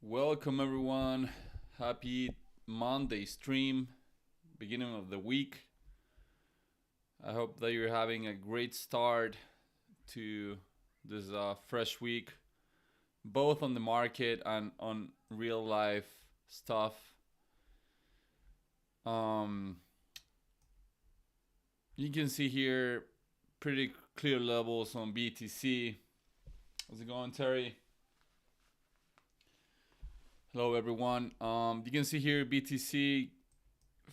Welcome everyone. Happy Monday stream, beginning of the week. I hope that you're having a great start to this fresh week, both on the market and on real life stuff. Um, you can see here pretty clear levels on BTC. How's it going, Terry? Hello everyone. You can see here BTC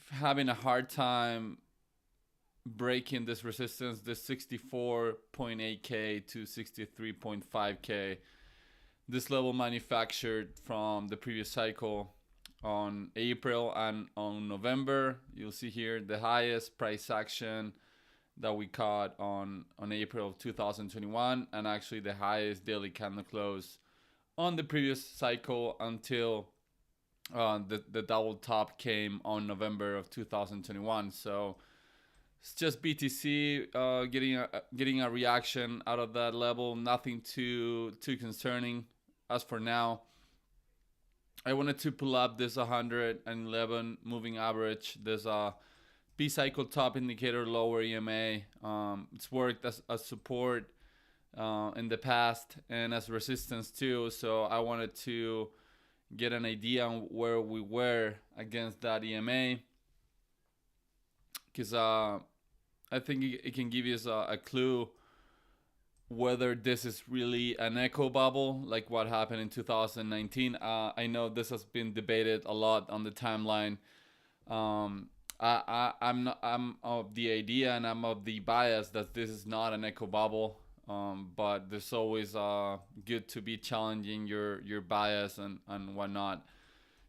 having a hard time breaking this resistance, this 64.8k to 63.5k. This level manufactured from the previous cycle on April and on November. You'll see here the highest price action that we caught on April of 2021, and actually the highest daily candle close on the previous cycle until the double top came on November of 2021. So it's just BTC getting a reaction out of that level. Nothing too concerning as for now. I wanted to pull up this 111 moving average. There's a P cycle top indicator, lower EMA. It's worked as a support in the past and as resistance too. So I wanted to get an idea on where we were against that EMA, because I think it can give you a clue whether this is really an echo bubble like what happened in 2019. I know this has been debated a lot on the timeline. I'm of the idea and I'm of the bias that this is not an echo bubble. But there's always good to be challenging your bias and whatnot.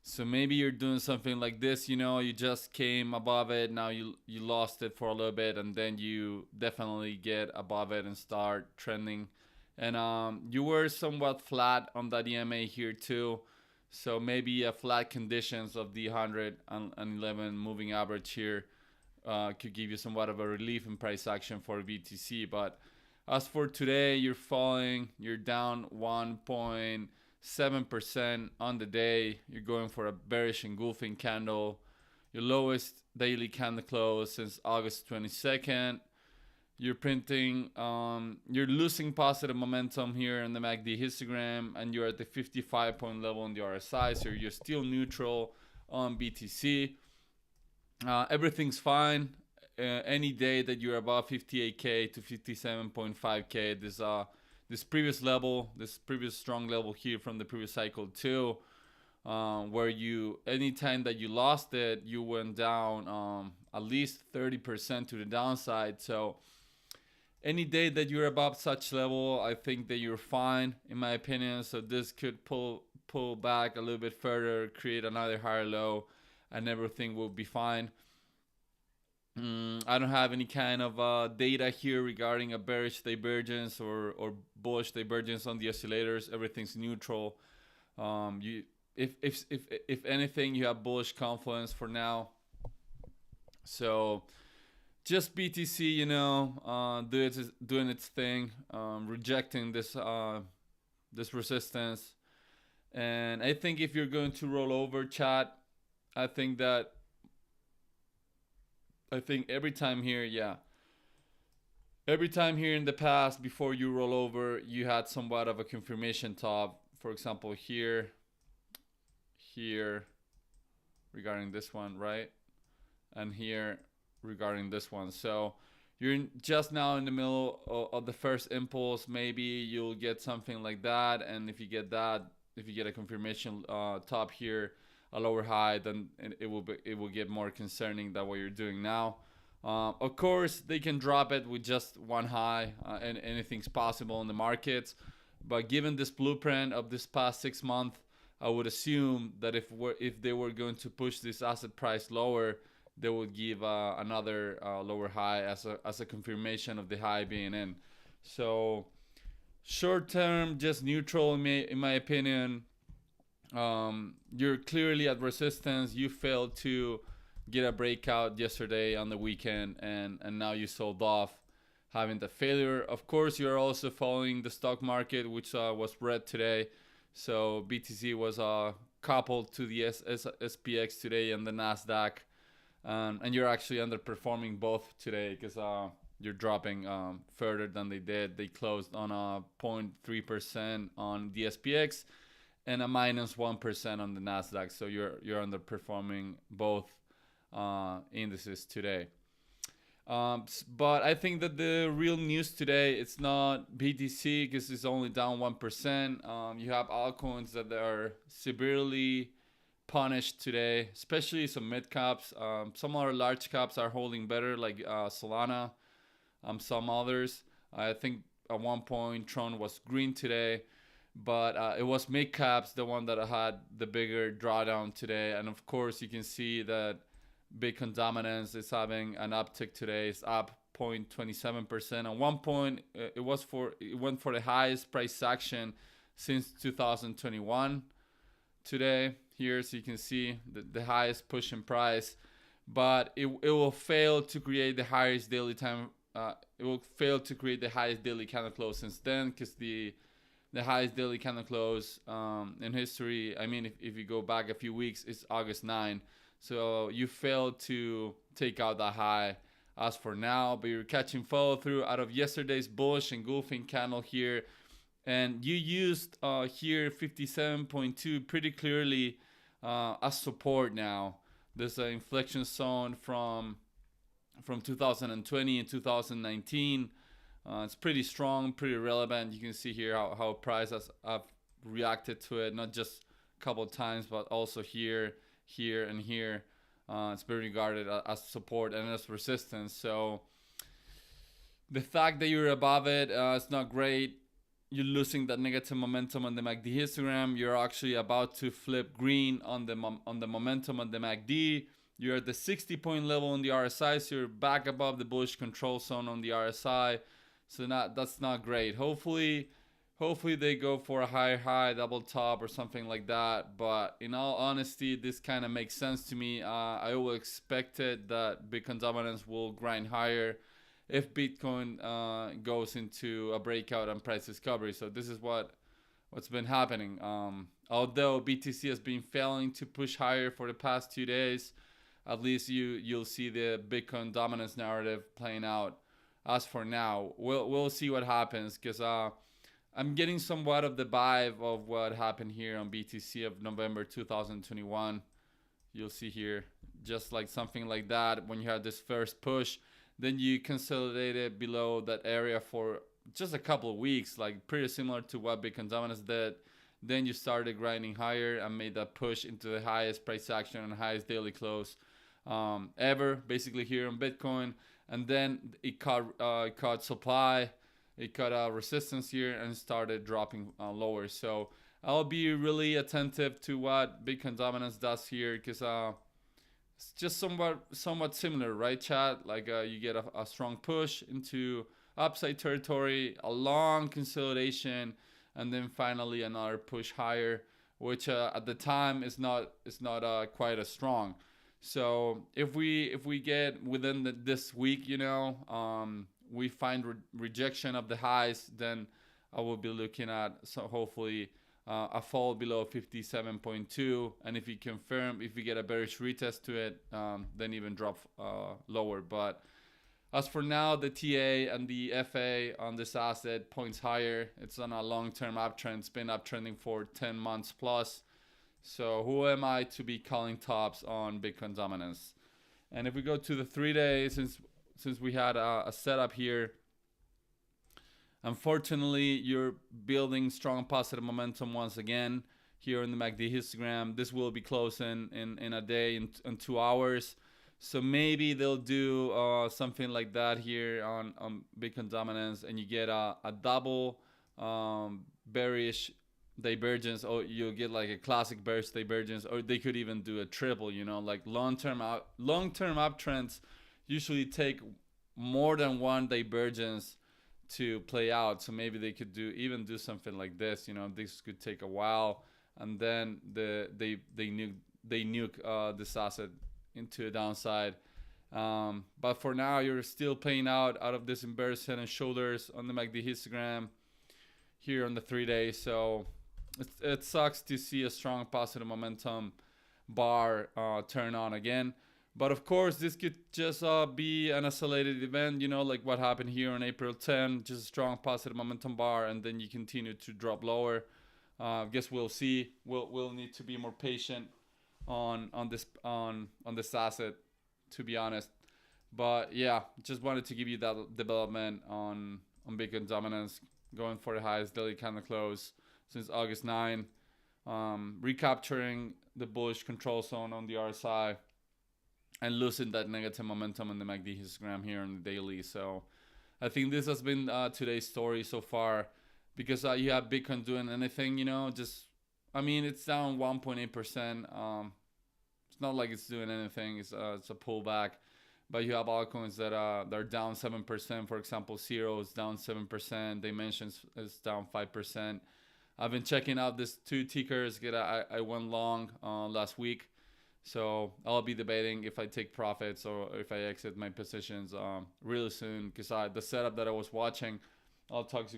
So maybe you're doing something like this, you just came above it, now you lost it for a little bit, and then you definitely get above it and start trending. And you were somewhat flat on that EMA here too. So maybe flat conditions of the 111 moving average here could give you somewhat of a relief in price action for BTC. But as for today, you're falling. You're down 1.7% on the day. You're going for a bearish engulfing candle. Your lowest daily candle close since August 22nd. You're printing, you're losing positive momentum here in the MACD histogram, and you're at the 55-point level on the RSI. So you're still neutral on BTC. Everything's fine. Any day that you're above 58k to 57.5k, this previous level, this previous strong level here from the previous cycle too, where anytime that you lost it, you went down at least 30% to the downside. So any day that you're above such level, I think that you're fine, in my opinion. So this could pull back a little bit further, create another higher low, and everything will be fine. I don't have any kind of data here regarding a bearish divergence or bullish divergence on the oscillators. Everything's neutral. If anything, you have bullish confluence for now. So just BTC, doing its thing, rejecting this resistance. And I think if you're going to roll over, chat, I think every time here in the past, before you roll over, you had somewhat of a confirmation top. For example, here regarding this one, right? And here regarding this one. So you're just now in the middle of the first impulse. Maybe you'll get something like that. And if you get a confirmation top here, a lower high, then it will get more concerning than what you're doing now. Of course, they can drop it with just one high, and anything's possible in the markets. But given this blueprint of this past 6 months, I would assume that if they were going to push this asset price lower, they would give another lower high as a confirmation of the high being in. So short term, just neutral in my opinion. You're clearly at resistance. You failed to get a breakout yesterday on the weekend, and now you sold off, having the failure. Of course, you're also following the stock market, which was red today. So BTC was coupled to the SPX today and the Nasdaq, and you're actually underperforming both today because you're dropping further than they did. They closed on a 0.3% on the SPX and a -1% on the Nasdaq. So you're underperforming both indices today. But I think that the real news today, it's not BTC because it's only down 1%. You have altcoins that are severely punished today, especially some mid caps. Some other large caps are holding better, like Solana. Some others. I think at one point Tron was green today, but it was mid caps, the one that had the bigger drawdown today. And of course, you can see that Bitcoin dominance is having an uptick today. It's up 0.27%. At one point, it went for the highest price action since 2021. Today, here, so you can see the highest push in price, but it will fail to create the highest daily time. It will fail to create the highest daily candle close since then, because the highest daily candle close in history, I mean, if you go back a few weeks, it's August 9. So you failed to take out that high as for now, but you're catching follow through out of yesterday's bullish engulfing candle here. And you used here 57.2 pretty clearly as support now. There's an inflection zone from 2020 and 2019. It's pretty strong, pretty relevant. You can see here how price has reacted to it, not just a couple of times, but also here, and here. It's been regarded as support and as resistance. So the fact that you're above it, it's not great. You're losing that negative momentum on the MACD histogram. You're actually about to flip green on the momentum on the MACD. You're at the 60-point level on the RSI, so you're back above the bullish control zone on the RSI. So that's not great. Hopefully they go for a higher high, double top or something like that. But in all honesty, this kind of makes sense to me. I will expect it that Bitcoin dominance will grind higher if Bitcoin goes into a breakout and price discovery. So this is what's been happening. Although BTC has been failing to push higher for the past 2 days, at least you'll see the Bitcoin dominance narrative playing out. As for now, we'll see what happens, because I'm getting somewhat of the vibe of what happened here on BTC of November 2021. You'll see here, just like something like that. When you had this first push, then you consolidated below that area for just a couple of weeks, like pretty similar to what Bitcoin dominance did. Then you started grinding higher and made that push into the highest price action and highest daily close ever, basically here on Bitcoin. And then it caught supply, it caught resistance here, and started dropping lower. So I'll be really attentive to what Bitcoin dominance does here, because it's just somewhat similar, right, chat? Like you get a strong push into upside territory, a long consolidation, and then finally another push higher, which at the time is not quite as strong. So if we get within this week, we find rejection of the highs, then I will be looking at hopefully a fall below 57.2, and if we get a bearish retest to it, then even drop lower. But as for now, the TA and the FA on this asset points higher. It's on a long-term uptrend. It's been uptrending for 10 months plus. So who am I to be calling tops on Bitcoin dominance? And if we go to the 3 days, since we had a setup here, unfortunately, you're building strong positive momentum once again here in the MACD histogram. This will be closing in a day, in 2 hours. So maybe they'll do something like that here on Bitcoin dominance, and you get a double bearish divergence, or you'll get like a classic bearish divergence, or they could even do a triple. Like long-term uptrends usually take more than one divergence to play out. So maybe they could do something like this. This could take a while, and then they nuke this asset into a downside. But for now, you're still playing out of this embarrassed head and shoulders on the MACD histogram here on the 3 days. So it sucks to see a strong positive momentum bar turn on again. But of course, this could just be an isolated event, like what happened here on April 10, just a strong positive momentum bar, and then you continue to drop lower. I guess we'll see. We'll need to be more patient on this asset, to be honest. But yeah, just wanted to give you that development on Bitcoin dominance, going for the highest daily candle close since August 9, recapturing the bullish control zone on the RSI, and losing that negative momentum in the MACD histogram here on the daily. So I think this has been today's story so far, because you have Bitcoin doing anything, just, I mean, it's down 1.8%. It's not like it's doing anything. It's a pullback. But you have altcoins that are down 7%. For example, Zero is down 7%. Dimensions is down 5%. I've been checking out these two tickers. I went long last week. So I'll be debating if I take profits or if I exit my positions really soon, because the setup that I was watching, I'll talk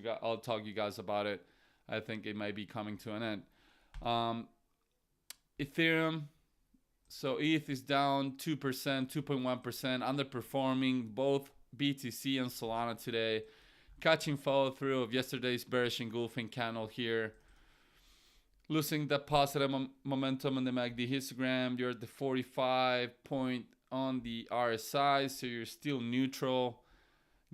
you guys about it. I think it might be coming to an end. Ethereum. So ETH is down 2%, 2.1%, underperforming both BTC and Solana today, catching follow through of yesterday's bearish engulfing candle here. Losing the positive momentum in the MACD histogram. You're at the 45 point on the RSI, so you're still neutral.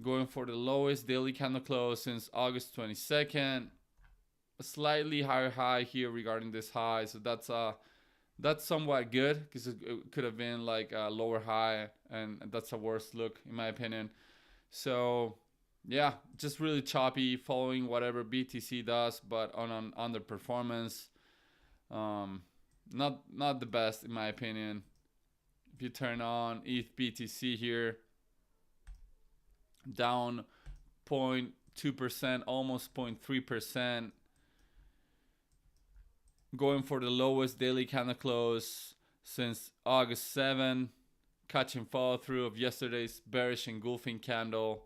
Going for the lowest daily candle close since August 22nd. A slightly higher high here regarding this high, so that's somewhat good, because it could have been like a lower high, and that's a worse look in my opinion. So yeah, just really choppy, following whatever BTC does, but on an underperformance. Not the best in my opinion. If you turn on ETH BTC here, down 0.2%, almost 0.3%, going for the lowest daily candle close since August 7, catching follow through of yesterday's bearish engulfing candle.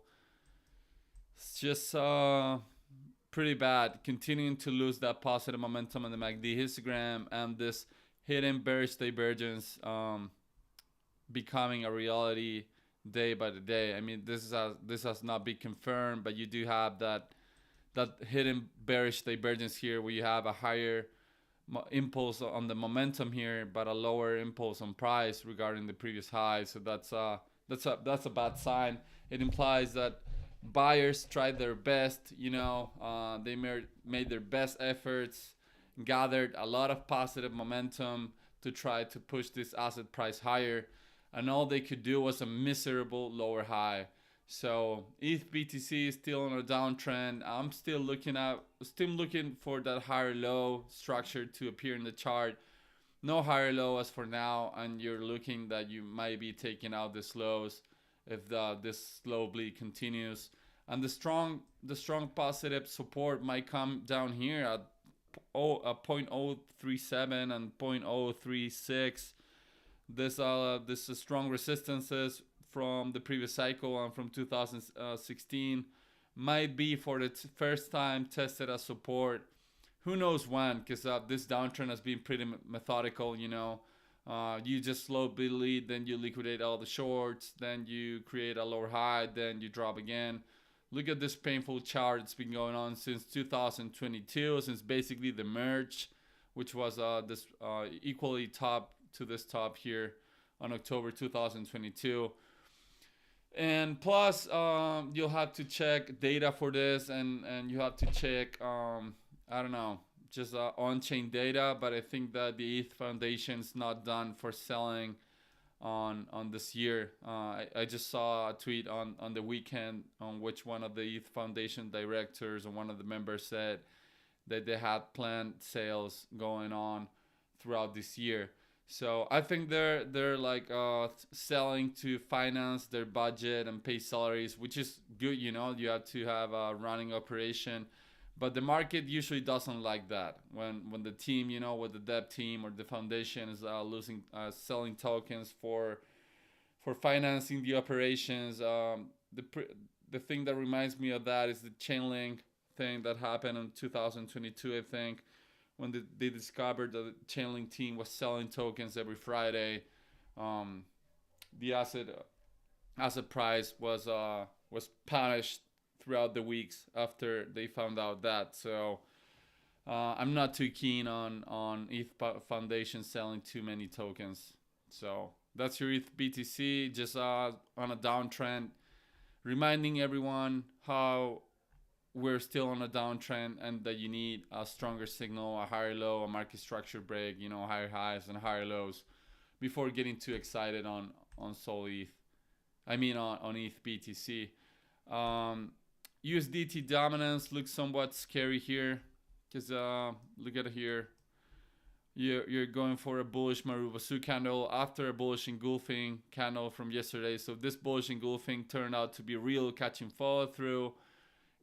It's just pretty bad. Continuing to lose that positive momentum on the MACD histogram, and this hidden bearish divergence becoming a reality day by the day. I mean, this has not been confirmed, but you do have that hidden bearish divergence here, where you have a higher impulse on the momentum here, but a lower impulse on price regarding the previous high. So that's a bad sign. It implies that buyers tried their best. They made their best efforts, gathered a lot of positive momentum to try to push this asset price higher, and all they could do was a miserable lower high. So ETH BTC is still on a downtrend. I'm still looking for that higher low structure to appear in the chart. No higher low as for now, and you're looking that you might be taking out this lows if this slow bleed continues. And the strong positive support might come down here at 0.037 and 0.036. This strong resistances from the previous cycle and from 2016 might be for the first time tested as support. Who knows when, because this downtrend has been pretty methodical. You just slowly lead, then you liquidate all the shorts, then you create a lower high, then you drop again. Look at this painful chart. It's been going on since 2022, since basically the merge, which was this equally top to this top here on October 2022. And plus, you'll have to check data for this, and you have to check, I don't know, just on-chain data. But I think that the ETH Foundation is not done for selling on this year. I just saw a tweet on the weekend on which one of the ETH Foundation directors or one of the members said that they had planned sales going on throughout this year. So I think they're like selling to finance their budget and pay salaries, which is good. You have to have a running operation, but the market usually doesn't like that when the team, with the dev team or the foundation is selling tokens for financing the operations. The thing that reminds me of that is the Chainlink thing that happened in 2022, I think, when they discovered that the channeling team was selling tokens every Friday. The asset price was punished throughout the weeks after they found out that. So I'm not too keen on ETH Foundation selling too many tokens. So that's your ETH BTC, just on a downtrend, reminding everyone how we're still on a downtrend and that you need a stronger signal, a higher low, a market structure break, higher highs and higher lows before getting too excited on Sol ETH. I mean on ETH BTC. USDT dominance looks somewhat scary here because look at it here. You're going for a bullish Marubosu candle after a bullish engulfing candle from yesterday. So this bullish engulfing turned out to be real catching follow through,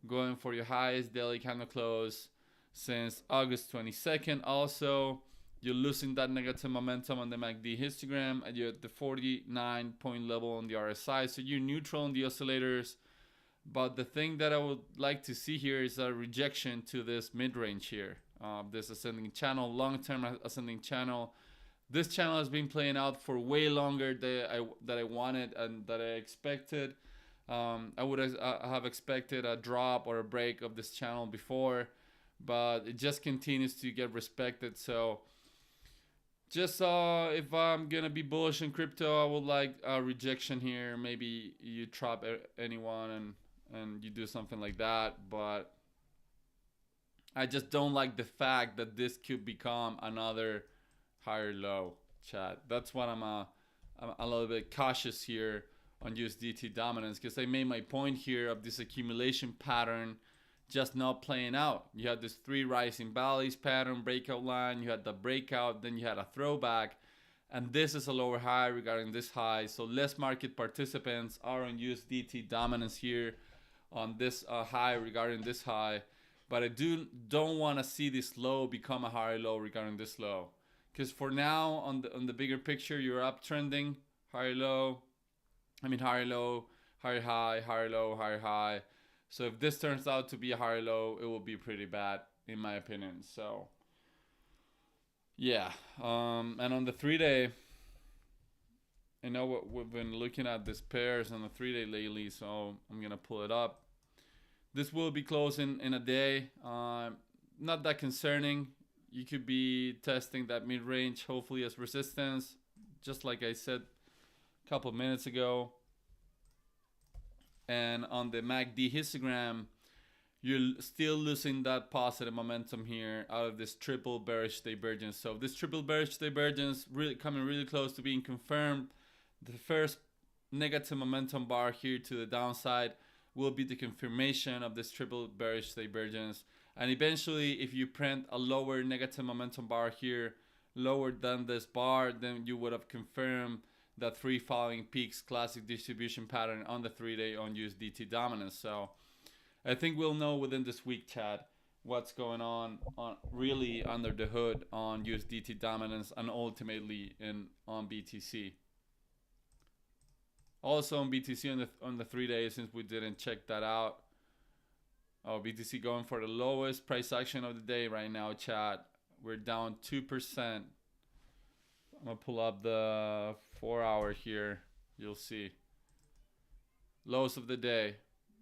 going for your highest daily candle close since August 22nd. Also, you're losing that negative momentum on the MACD histogram, and you're at the 49 point level on the RSI. So you're neutral on the oscillators. But the thing that I would like to see here is a rejection to this mid-range here. This ascending channel, long-term ascending channel. This channel has been playing out for way longer than I wanted and that I expected. I would have expected a drop or a break of this channel before, but it just continues to get respected. So just if I'm gonna be bullish in crypto, I would like a rejection here. Maybe you trap anyone and you do something like that, but I just don't like the fact that this could become another higher low, chat. That's what I'm a little bit cautious here on USDT dominance, because I made my point here of this accumulation pattern just not playing out. You had this 3 rising valleys pattern, breakout line, you had the breakout, then you had a throwback, and this is a lower high regarding this high. So less market participants are on USDT dominance here on this high regarding this high. But I don't want to see this low become a higher low regarding this low, because for now on the bigger picture, you're uptrending, higher low, higher low, higher high, higher low, higher high. So if this turns out to be a higher low, it will be pretty bad in my opinion. So yeah, and on the 3-day, I know what we've been looking at these pairs on the 3-day lately, so I'm gonna pull it up. This will be closing in a day. Not that concerning. You could be testing that mid-range, hopefully as resistance, just like I said a couple of minutes ago. And on the MACD histogram, you're still losing that positive momentum here out of this triple bearish divergence. So this triple bearish divergence really coming really close to being confirmed. The first negative momentum bar here to the downside will be the confirmation of this triple bearish divergence. And eventually, if you print a lower negative momentum bar here, lower than this bar, then you would have confirmed that 3 following peaks classic distribution pattern on the 3-day on USDT dominance. So I think we'll know within this week, chat, what's going on really under the hood on USDT dominance and ultimately on BTC. Also on BTC on the 3 days, since we didn't check that out. Oh, BTC going for the lowest price action of the day right now, chat. We're down 2%. I'm gonna pull up the 4-hour here. You'll see. Lows of the day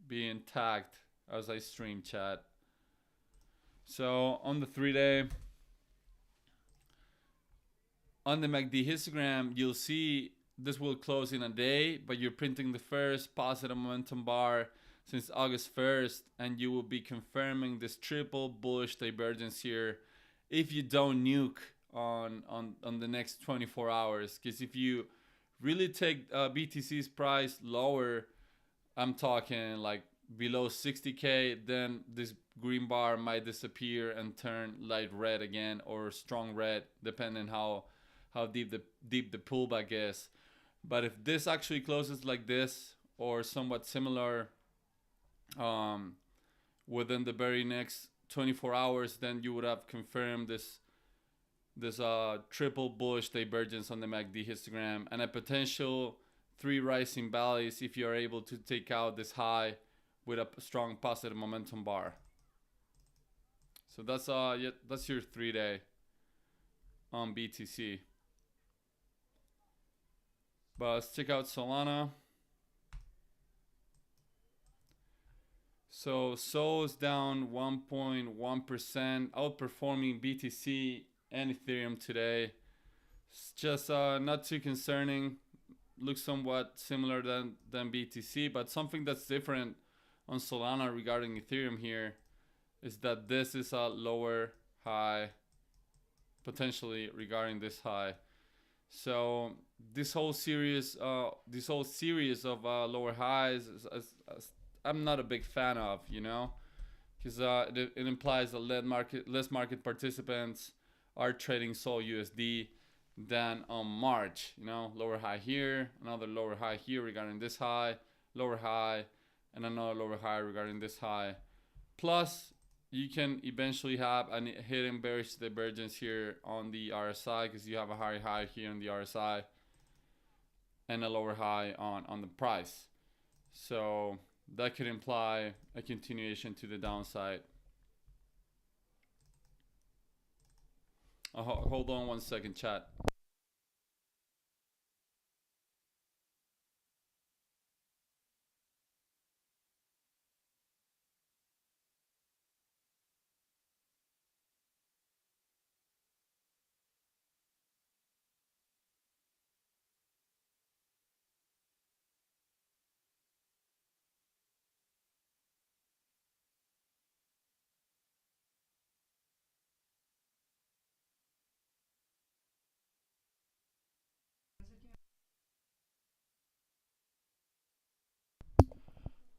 being tagged as I stream, chat. So on the 3-day, on the MACD histogram, you'll see this will close in a day, but you're printing the first positive momentum bar since August 1st, and you will be confirming this triple bullish divergence here if you don't nuke on the next 24 hours. Because if you really take BTC's price lower, I'm talking like below 60K, then this green bar might disappear and turn light red again or strong red, depending how deep the pullback is. But if this actually closes like this or somewhat similar within the very next 24 hours, then you would have confirmed this triple bullish divergence on the MACD histogram and a potential 3 rising valleys if you are able to take out this high with a strong positive momentum bar. So that's yeah, that's your 3-day on BTC. But let's check out Solana. So Sol is down 1.1%, outperforming BTC and Ethereum today. It's just not too concerning. Looks somewhat similar than BTC, but something that's different on Solana regarding Ethereum here is that this is a lower high, potentially regarding this high. So this whole series of lower highs, I'm not a big fan of, you know, because it implies that less market participants are trading Sol USD than on March. You know, lower high here, another lower high here regarding this high, lower high, and another lower high regarding this high. Plus, you can eventually have a hidden bearish divergence here on the RSI because you have a higher high here on the RSI and a lower high on the price. So that could imply a continuation to the downside. Hold on 1 second, chat.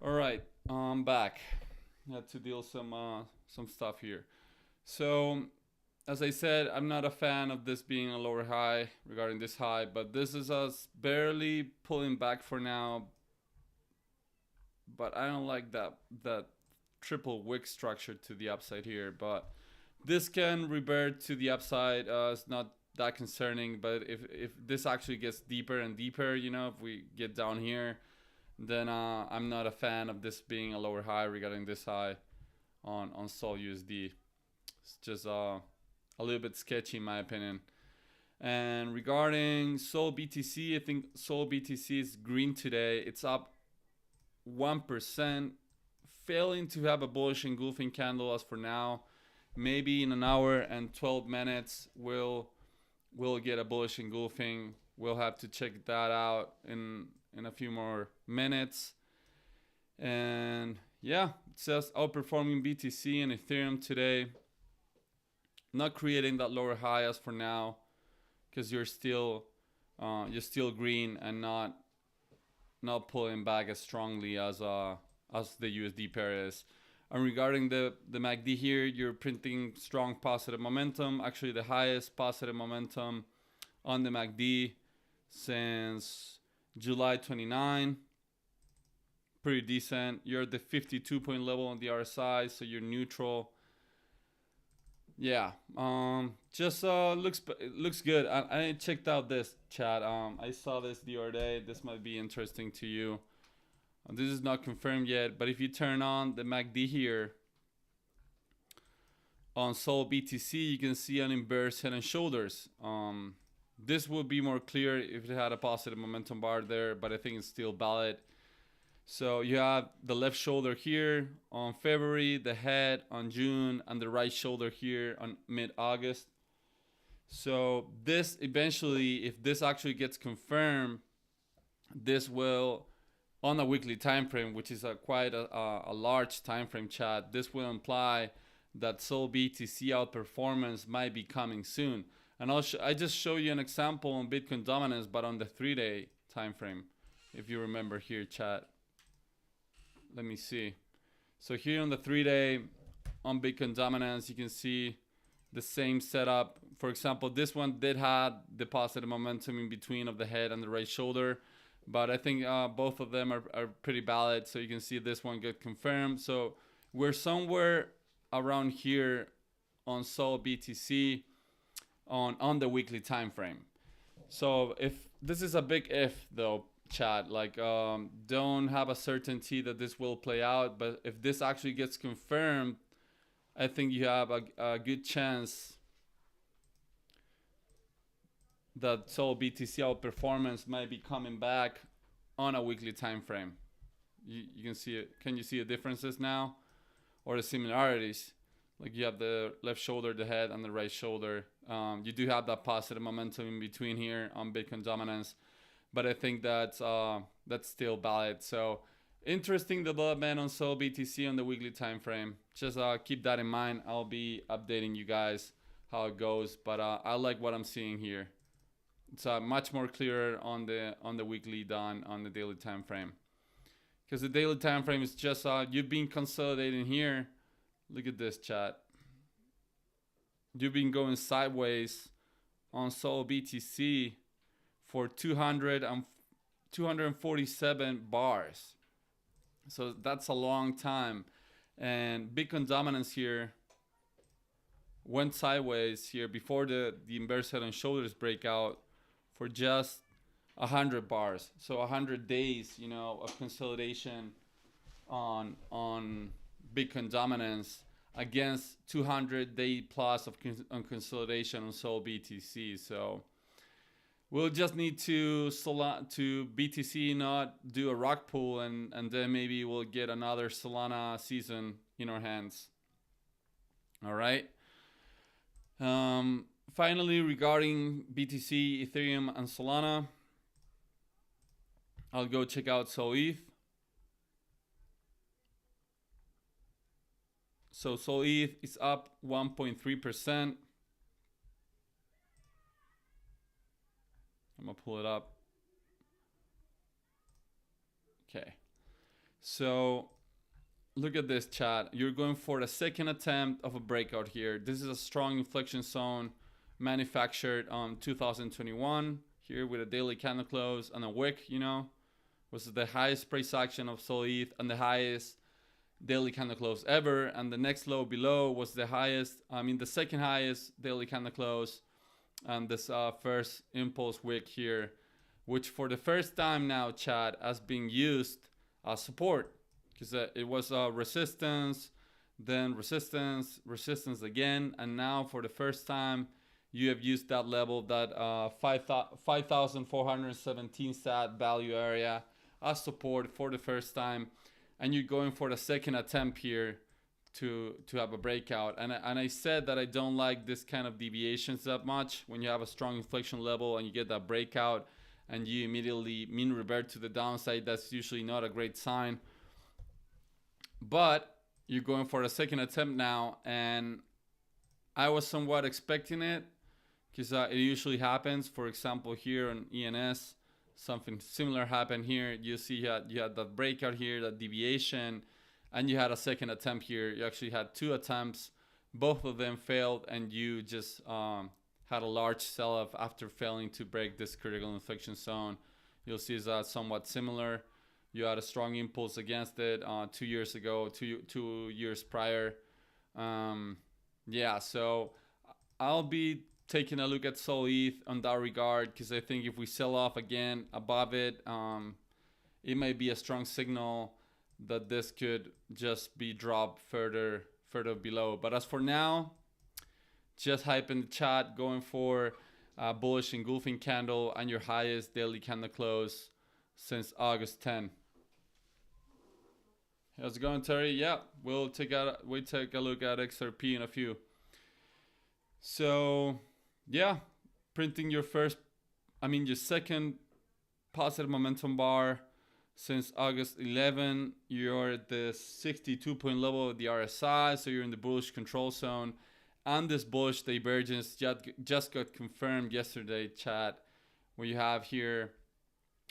All right, I'm back. Had to deal some stuff here. So as I said, I'm not a fan of this being a lower high regarding this high, but this is us barely pulling back for now. But I don't like that triple wick structure to the upside here. But this can revert to the upside. It's not that concerning. But if this actually gets deeper and deeper, you know, if we get down here, then I'm not a fan of this being a lower high regarding this high on Sol USD. It's just a little bit sketchy in my opinion. And regarding Sol BTC, I think Sol BTC is green today. It's up 1%, failing to have a bullish engulfing candle as for now. Maybe in an hour and 12 minutes we'll get a bullish engulfing. We'll have to check that out in a few more minutes. And yeah, it says outperforming BTC and Ethereum today. Not creating that lower high as for now, because you're still green and not pulling back as strongly as the USD pair is. And regarding the MACD here, you're printing strong positive momentum. Actually, the highest positive momentum on the MACD since July 29. Pretty decent. You're at the 52 point level on the RSI, so you're neutral. Yeah, just looks good. I checked out this, chat. I saw this the other day. This might be interesting to you. This is not confirmed yet, but if you turn on the MACD here on Sol BTC, you can see an inverse head and shoulders. This would be more clear if it had a positive momentum bar there, but I think it's still valid. So you have the left shoulder here on February, the head on June, and the right shoulder here on mid-August. So this eventually, if this actually gets confirmed, this will, on a weekly time frame, which is quite a large time frame, chat, this will imply that Sol BTC outperformance might be coming soon. And I just show you an example on Bitcoin dominance, but on the 3-day time frame, if you remember here, chat. Let me see. So here on the 3-day on Bitcoin dominance, you can see the same setup. For example, this one did have the positive momentum in between of the head and the right shoulder, but I think both of them are pretty valid. So you can see this one get confirmed. So we're somewhere around here on Sol BTC on the weekly time frame. So if this is a big if though, chat, like don't have a certainty that this will play out, but if this actually gets confirmed, I think you have a good chance that Sol BTC outperformance might be coming back on a weekly time frame. You can see it. Can you see the differences now, or the similarities? Like you have the left shoulder, the head, and the right shoulder. You do have that positive momentum in between here on Bitcoin dominance, but I think that's still valid. So interesting development on Sol BTC on the weekly time frame. Just keep that in mind. I'll be updating you guys how it goes, but I like what I'm seeing here. It's much more clearer on the weekly than on the daily time frame, because the daily time frame is just you've been consolidating here. Look at this, chat. You've been going sideways on Sol BTC for 247 bars. So that's a long time. And Bitcoin dominance here went sideways here before the inverse head and shoulders breakout for just 100 bars. So 100 days, you know, of consolidation on Bitcoin dominance against 200-day plus of consolidation on Sol BTC. So we'll just need to BTC not do a rock pull, and then maybe we'll get another Solana season in our hands. All right. Finally, regarding BTC, Ethereum, and Solana, I'll go check out SolETH. So SolETH is up 1.3%. I'm gonna pull it up. Okay. So look at this, chat. You're going for the second attempt of a breakout here. This is a strong inflection zone manufactured on 2021 here with a daily candle close and a wick, you know, was the highest price action of SolETH and the highest daily candle close ever, and the next low below was the second highest daily candle close, and this first impulse wick here, which for the first time now, chat, has been used as support, because it was resistance, then resistance again, and now for the first time you have used that level, that 5,417 sat value area as support for the first time. And you're going for the second attempt here to have a breakout. And I said that I don't like this kind of deviations that much. When you have a strong inflection level and you get that breakout and you immediately mean revert to the downside, that's usually not a great sign. But you're going for a second attempt now, and I was somewhat expecting it, because it usually happens. For example, here on ENS, something similar happened here. You see you had that breakout here, that deviation, and you had a second attempt here. You actually had two attempts. Both of them failed, and you just had a large sell-off after failing to break this critical inflection zone. You'll see that somewhat similar. You had a strong impulse against it 2 years ago, two years prior. Yeah, so I'll be taking a look at SolETH on that regard, because I think if we sell off again above it, it may be a strong signal that this could just be dropped further below. But as for now, just hype in the chat, going for a bullish engulfing candle and your highest daily candle close since August 10. How's it going, Terry? Yeah, we'll take a look at XRP in a few. So yeah, printing your second positive momentum bar since August 11. You're at the 62 point level of the RSI, so you're in the bullish control zone. And this bullish divergence just got confirmed yesterday, chat, where you have here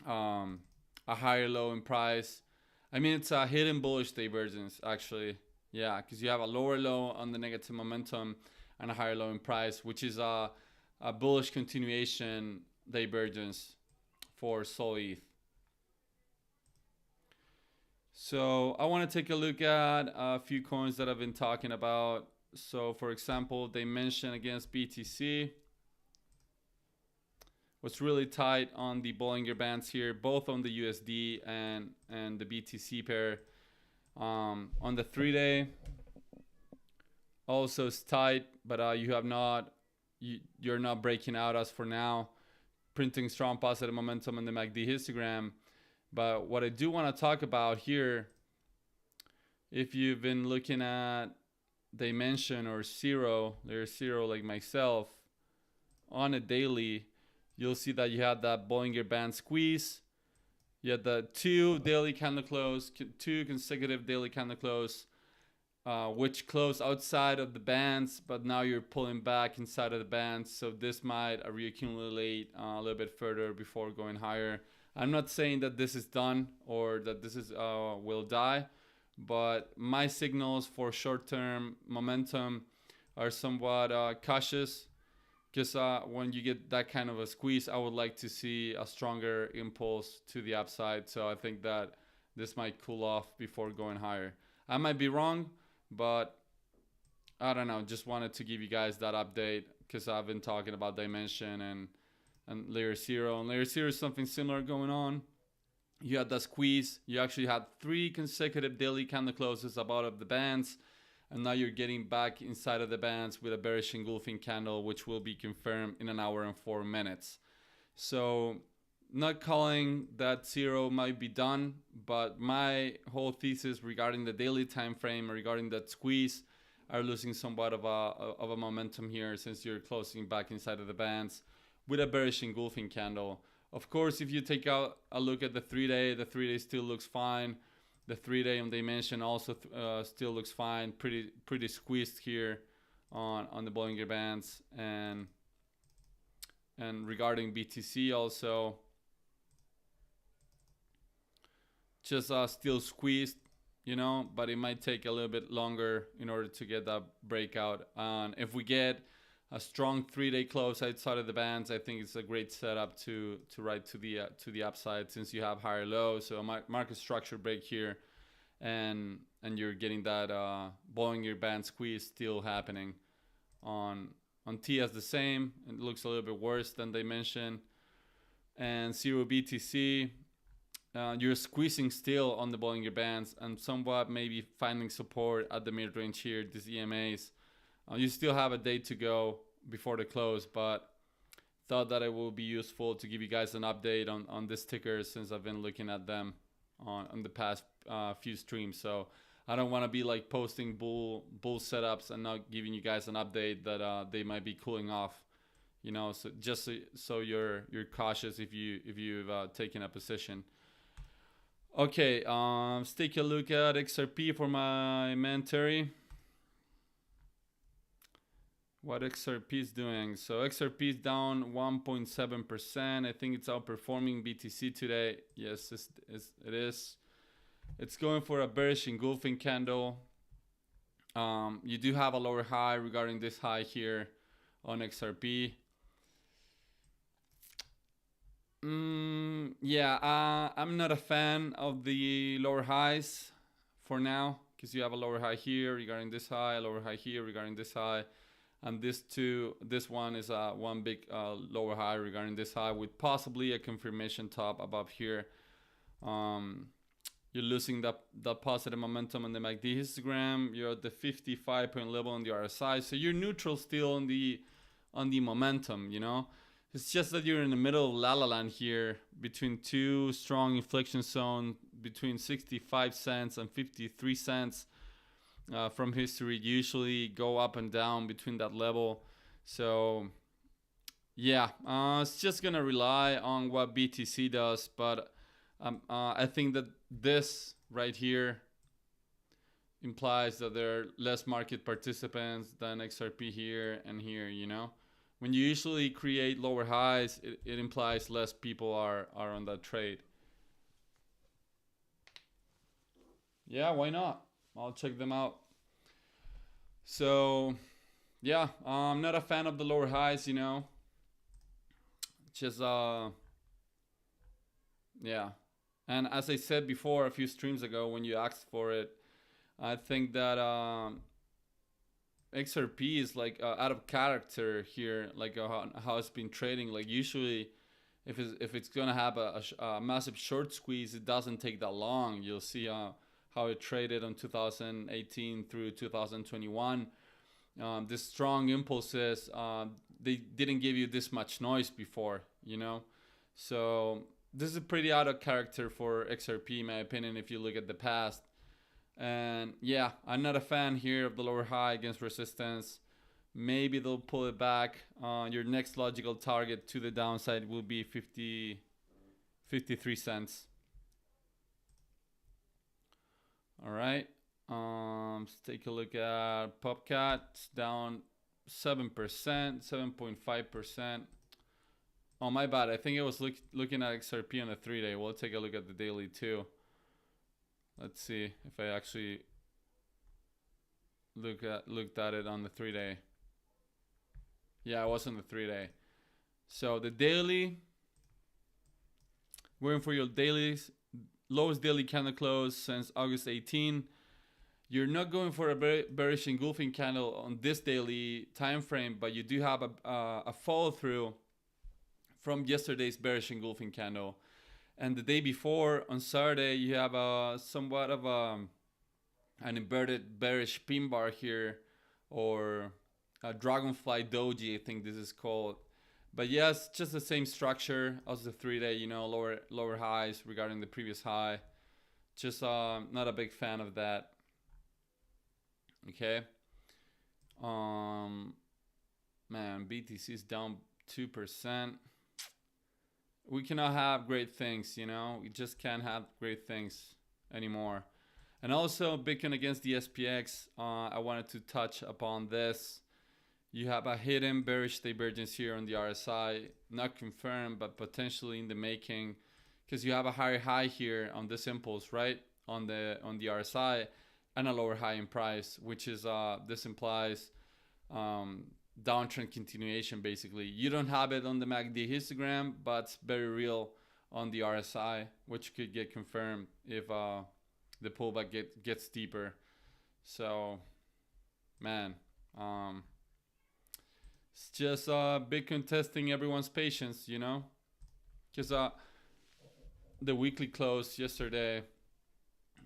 a higher low in price. It's a hidden bullish divergence, actually. Yeah, because you have a lower low on the negative momentum and a higher low in price, which is a bullish continuation divergence for SolETH. So I want to take a look at a few coins that I've been talking about. So for example, they mentioned against BTC. What's really tight on the Bollinger Bands here, both on the USD and the BTC pair. On the 3-day, also is tight, but you're not breaking out as for now, printing strong positive momentum in the MACD histogram. But what I do want to talk about here, if you've been looking at dimension or zero, there's zero like myself, on a daily, you'll see that you had that Bollinger Band squeeze. You had the two consecutive daily candle close, which close outside of the bands, but now you're pulling back inside of the bands. So this might reaccumulate a little bit further before going higher. I'm not saying that this is done or that this is will die, but my signals for short-term momentum are somewhat cautious, because when you get that kind of a squeeze, I would like to see a stronger impulse to the upside. So I think that this might cool off before going higher. I might be wrong, but I don't know. Just wanted to give you guys that update, because I've been talking about dimension and layer zero. And layer zero is something similar going on. You had that squeeze. You actually had 3 consecutive daily candle closes above the bands. And now you're getting back inside of the bands with a bearish engulfing candle, which will be confirmed in 1 hour and 4 minutes. So not calling that zero might be done, but my whole thesis regarding the daily time frame, regarding that squeeze, are losing somewhat of a momentum here, since you're closing back inside of the bands with a bearish engulfing candle. Of course, if you take out a look at the 3-day, the 3-day still looks fine. The 3-day on dimension also still looks fine. Pretty squeezed here on the Bollinger Bands. And regarding BTC also, just still squeezed, you know, but it might take a little bit longer in order to get that breakout. And if we get a strong 3-day close outside of the bands, I think it's a great setup to ride to the upside, since you have higher lows. So a market structure break here, and you're getting that Bollinger Band squeeze still happening. On TS the same. It looks a little bit worse than they mentioned. And zero BTC, you're squeezing still on the Bollinger Bands and somewhat maybe finding support at the mid range here, these EMAs. You still have a day to go before the close, but thought that it will be useful to give you guys an update on this ticker, since I've been looking at them on the past few streams. So I don't want to be like posting bull setups and not giving you guys an update that they might be cooling off, you know. So just so you're cautious if you've taken a position. Okay, let's take a look at XRP for my man Terry. What XRP is doing. So XRP is down 1.7%. I think it's outperforming BTC today. Yes, it is. It's going for a bearish engulfing candle. You do have a lower high regarding this high here on XRP. Yeah, I'm not a fan of the lower highs for now, because you have a lower high here regarding this high, a lower high here regarding this high. And this one is one big lower high regarding this high, with possibly a confirmation top above here. You're losing that positive momentum on the MACD histogram. You're at the 55-point level on the RSI, so you're neutral still on the momentum. You know, it's just that you're in the middle of La La Land here, between two strong inflection zones, between 65 cents and 53 cents. From history, usually go up and down between that level. So yeah, it's just gonna rely on what BTC does, but I think that this right here implies that there are less market participants than XRP here and here. You know, when you usually create lower highs, it implies less people are on that trade. Yeah, why not? I'll check them out. So yeah, I'm not a fan of the lower highs, you know. Just yeah. And as I said before a few streams ago when you asked for it, I think that XRP is like out of character here, like how it's been trading. Like usually if it's gonna have a massive short squeeze, it doesn't take that long. You'll see how it traded on 2018 through 2021. These strong impulses, they didn't give you this much noise before, you know. So this is a pretty out of character for XRP, in my opinion, if you look at the past. And yeah, I'm not a fan here of the lower high against resistance. Maybe they'll pull it back. Your next logical target to the downside will be 53 cents. All right. Let's take a look at Popcat. It's down 7%, 7.5%. Oh, my bad. I think I was looking at XRP on the 3-day. We'll take a look at the daily too. Let's see if I actually looked at it on the 3-day. Yeah, I was on the 3-day. So the daily, going for your dailies, lowest daily candle close since August 18. You're not going for a bearish engulfing candle on this daily time frame, but you do have a follow through from yesterday's bearish engulfing candle. And the day before, on Saturday, you have a somewhat of an inverted bearish pin bar here, or a dragonfly doji, I think this is called. But yes, just the same structure as the 3-day, you know, lower highs regarding the previous high. Just not a big fan of that. Okay. Man, BTC is down 2%. We cannot have great things, you know. We just can't have great things anymore. And also Bitcoin against the SPX. I wanted to touch upon this. You have a hidden bearish divergence here on the RSI, not confirmed, but potentially in the making, because you have a higher high here on this impulse, right, on the RSI, and a lower high in price, which is this implies downtrend continuation. Basically, you don't have it on the MACD histogram, but it's very real on the RSI, which could get confirmed if the pullback gets deeper. So, man. It's just Bitcoin testing everyone's patience, you know, because the weekly close yesterday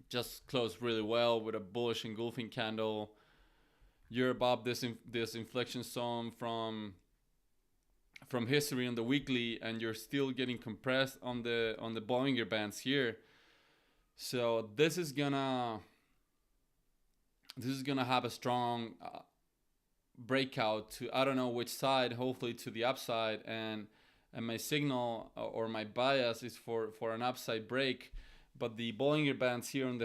just closed really well with a bullish engulfing candle. You're above this inflection zone from history on the weekly, and you're still getting compressed on the Bollinger Bands here. So this is gonna have a strong breakout to, I don't know which side, hopefully to the upside, and my signal or my bias is for an upside break. But the Bollinger Bands here on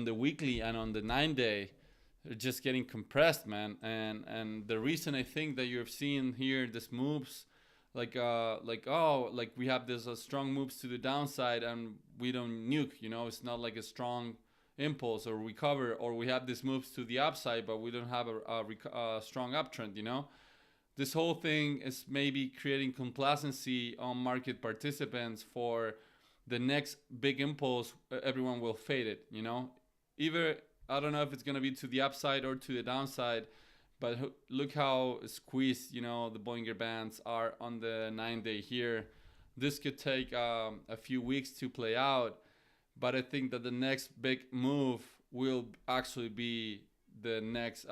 the weekly and on the 9-day are just getting compressed, man. And the reason I think that you're seeing here this moves like we have this strong moves to the downside and we don't nuke, you know. It's not like a strong impulse or recover, or we have these moves to the upside but we don't have a strong uptrend, you know. This whole thing is maybe creating complacency on market participants for the next big impulse. Everyone will fade it, you know. Either, I don't know if it's going to be to the upside or to the downside, but look how squeezed, you know, the Bollinger Bands are on the 9-day here. This could take a few weeks to play out, but I think that the next big move will actually be the next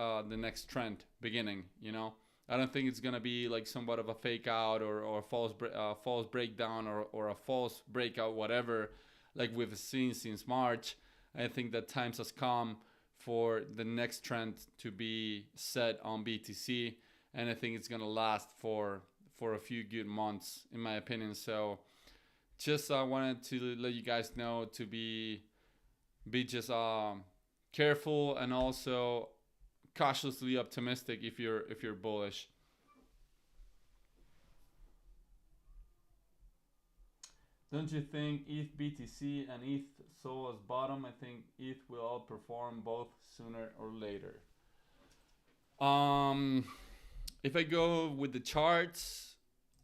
trend beginning, you know. I don't think it's gonna be like somewhat of a fake out or a false breakdown or a false breakout, whatever, like we've seen since March. I think that times has come for the next trend to be set on BTC, and I think it's gonna last for a few good months, in my opinion. So just wanted to let you guys know to be just careful and also cautiously optimistic if you're bullish. Don't you think ETH BTC and ETH SOL's bottom? I think ETH will outperform both sooner or later. If I go with the charts,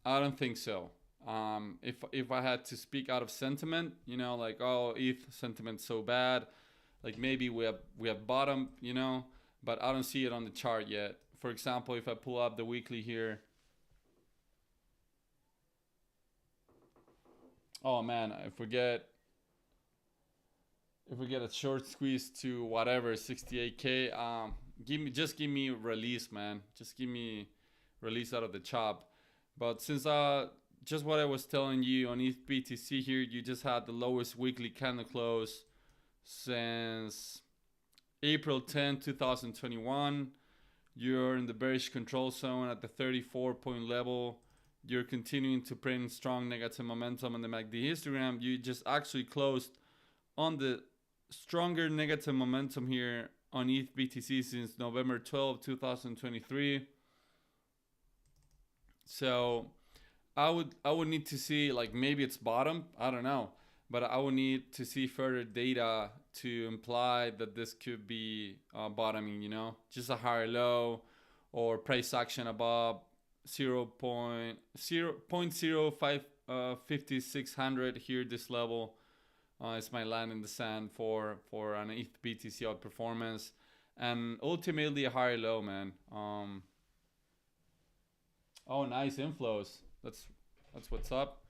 I don't think so. If I had to speak out of sentiment, you know, like, oh, ETH sentiment's so bad, like maybe we have bottom, you know, but I don't see it on the chart yet. For example, if I pull up the weekly here, oh man, if we get a short squeeze to whatever 68k, give me release, man. Just give me release out of the chop. But since just what I was telling you on ETH BTC here, you just had the lowest weekly candle close since April 10, 2021. You're in the bearish control zone at the 34 point level. You're continuing to print strong negative momentum on the MACD histogram. You just actually closed on the stronger negative momentum here on ETH BTC since November 12, 2023. So I would need to see, like, maybe it's bottom, I don't know, but I would need to see further data to imply that this could be bottoming, you know, just a higher low or price action above 0.055600 here. This level is my line in the sand for an ETH BTC outperformance, and ultimately a higher low, man. Oh, nice inflows. That's what's up.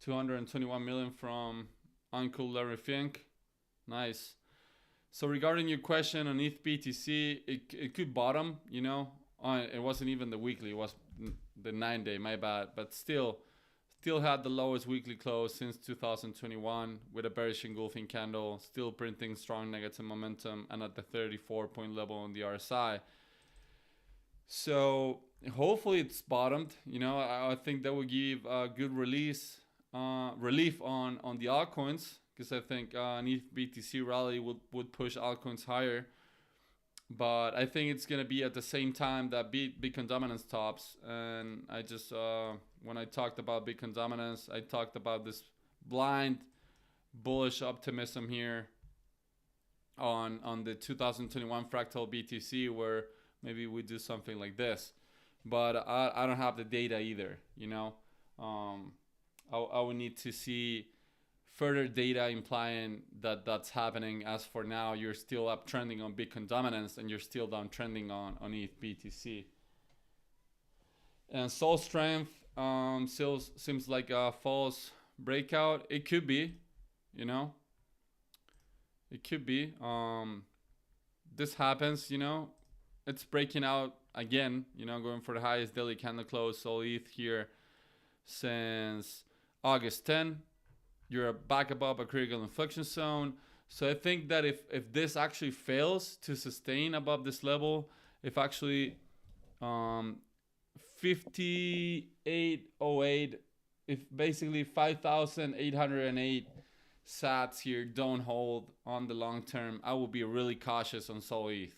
221 million from Uncle Larry Fink. Nice. So regarding your question on ETH BTC, it could bottom, you know. It wasn't even the weekly, it was the 9-day, my bad. But still had the lowest weekly close since 2021 with a bearish engulfing candle, still printing strong negative momentum and at the 34 point level on the RSI. So hopefully it's bottomed, you know. I think that will give a good relief on the altcoins, because I think an ETH BTC rally would push altcoins higher. But I think it's gonna be at the same time that Bitcoin dominance tops. And I just when I talked about Bitcoin dominance, I talked about this blind bullish optimism here on the 2021 fractal BTC, where maybe we do something like this. But I don't have the data either, you know. I would need to see further data implying that that's happening. As for now, you're still uptrending on Bitcoin dominance and you're still downtrending on ETH BTC. And Sol strength still seems like a false breakout. It could be, you know. It could be. This happens, you know. It's breaking out again, you know, going for the highest daily candle close. Sol ETH here since August 10. You're back above a critical inflection zone. So I think that if this actually fails to sustain above this level, if actually 5808, if basically 5,808 sats here don't hold on the long term, I will be really cautious on Sol ETH,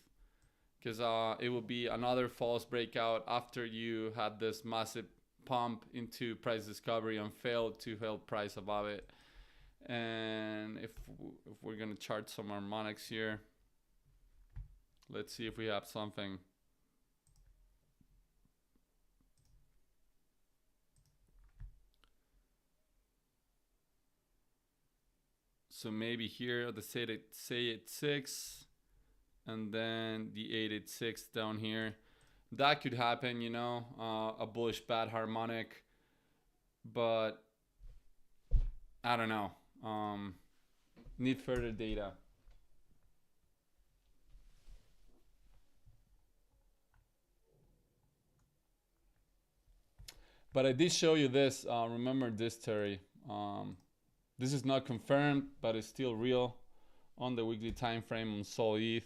because it will be another false breakout after you had this massive pump into price discovery and failed to hold price above it. And if we're gonna chart some harmonics here, let's see if we have something. So maybe here the say it 6, and then the 886 down here. That could happen, you know, a bullish bad harmonic, but I don't know. Need further data. But I did show you this. Remember this, Terry. This is not confirmed, but it's still real on the weekly time frame on Sol ETH.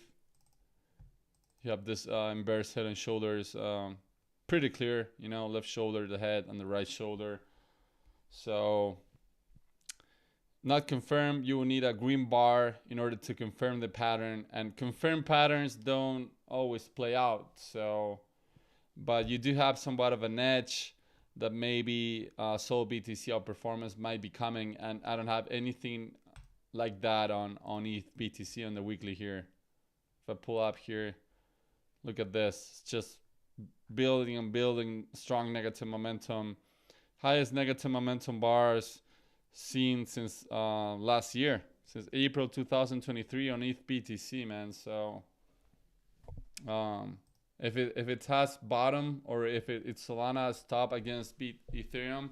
You have this inverse head and shoulders, pretty clear, you know, left shoulder, the head, and the right shoulder. So not confirmed. You will need a green bar in order to confirm the pattern, and confirmed patterns don't always play out. So, but you do have somewhat of an edge that maybe Sol BTC outperformance might be coming, and I don't have anything like that on ETH BTC on the weekly here. If I pull up here, look at this. It's just building and building strong negative momentum. Highest negative momentum bars seen since last year, since April 2023 on ETH BTC, man. So if it has bottom, or if it's Solana's top against Ethereum,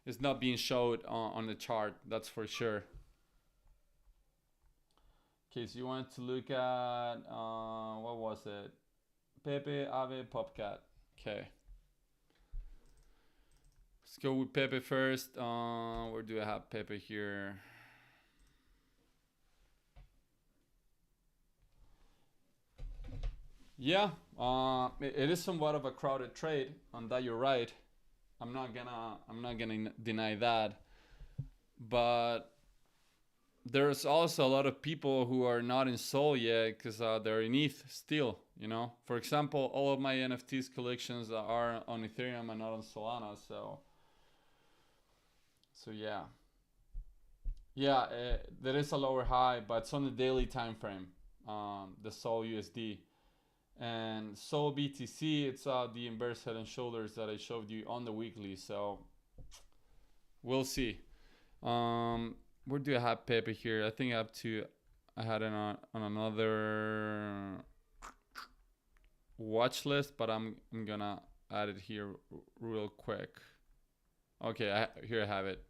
it's not being showed on the chart, that's for sure. Okay, so you wanted to look at what was it? Pepe, Ave, Popcat. Okay. Let's go with Pepe first. Where do I have Pepe here? Yeah, it is somewhat of a crowded trade. On that, you're right. I'm not gonna deny that. But there's also a lot of people who are not in Sol yet because they're in ETH still. You know, for example, all of my NFTs collections are on Ethereum and not on Solana. So yeah, yeah, there is a lower high, but it's on the daily time frame. The Sol USD and Sol BTC, it's the inverse head and shoulders that I showed you on the weekly. So we'll see. Where do I have Pepe here? I think I had it on another watch list, but I'm gonna add it here real quick. Okay, here I have it.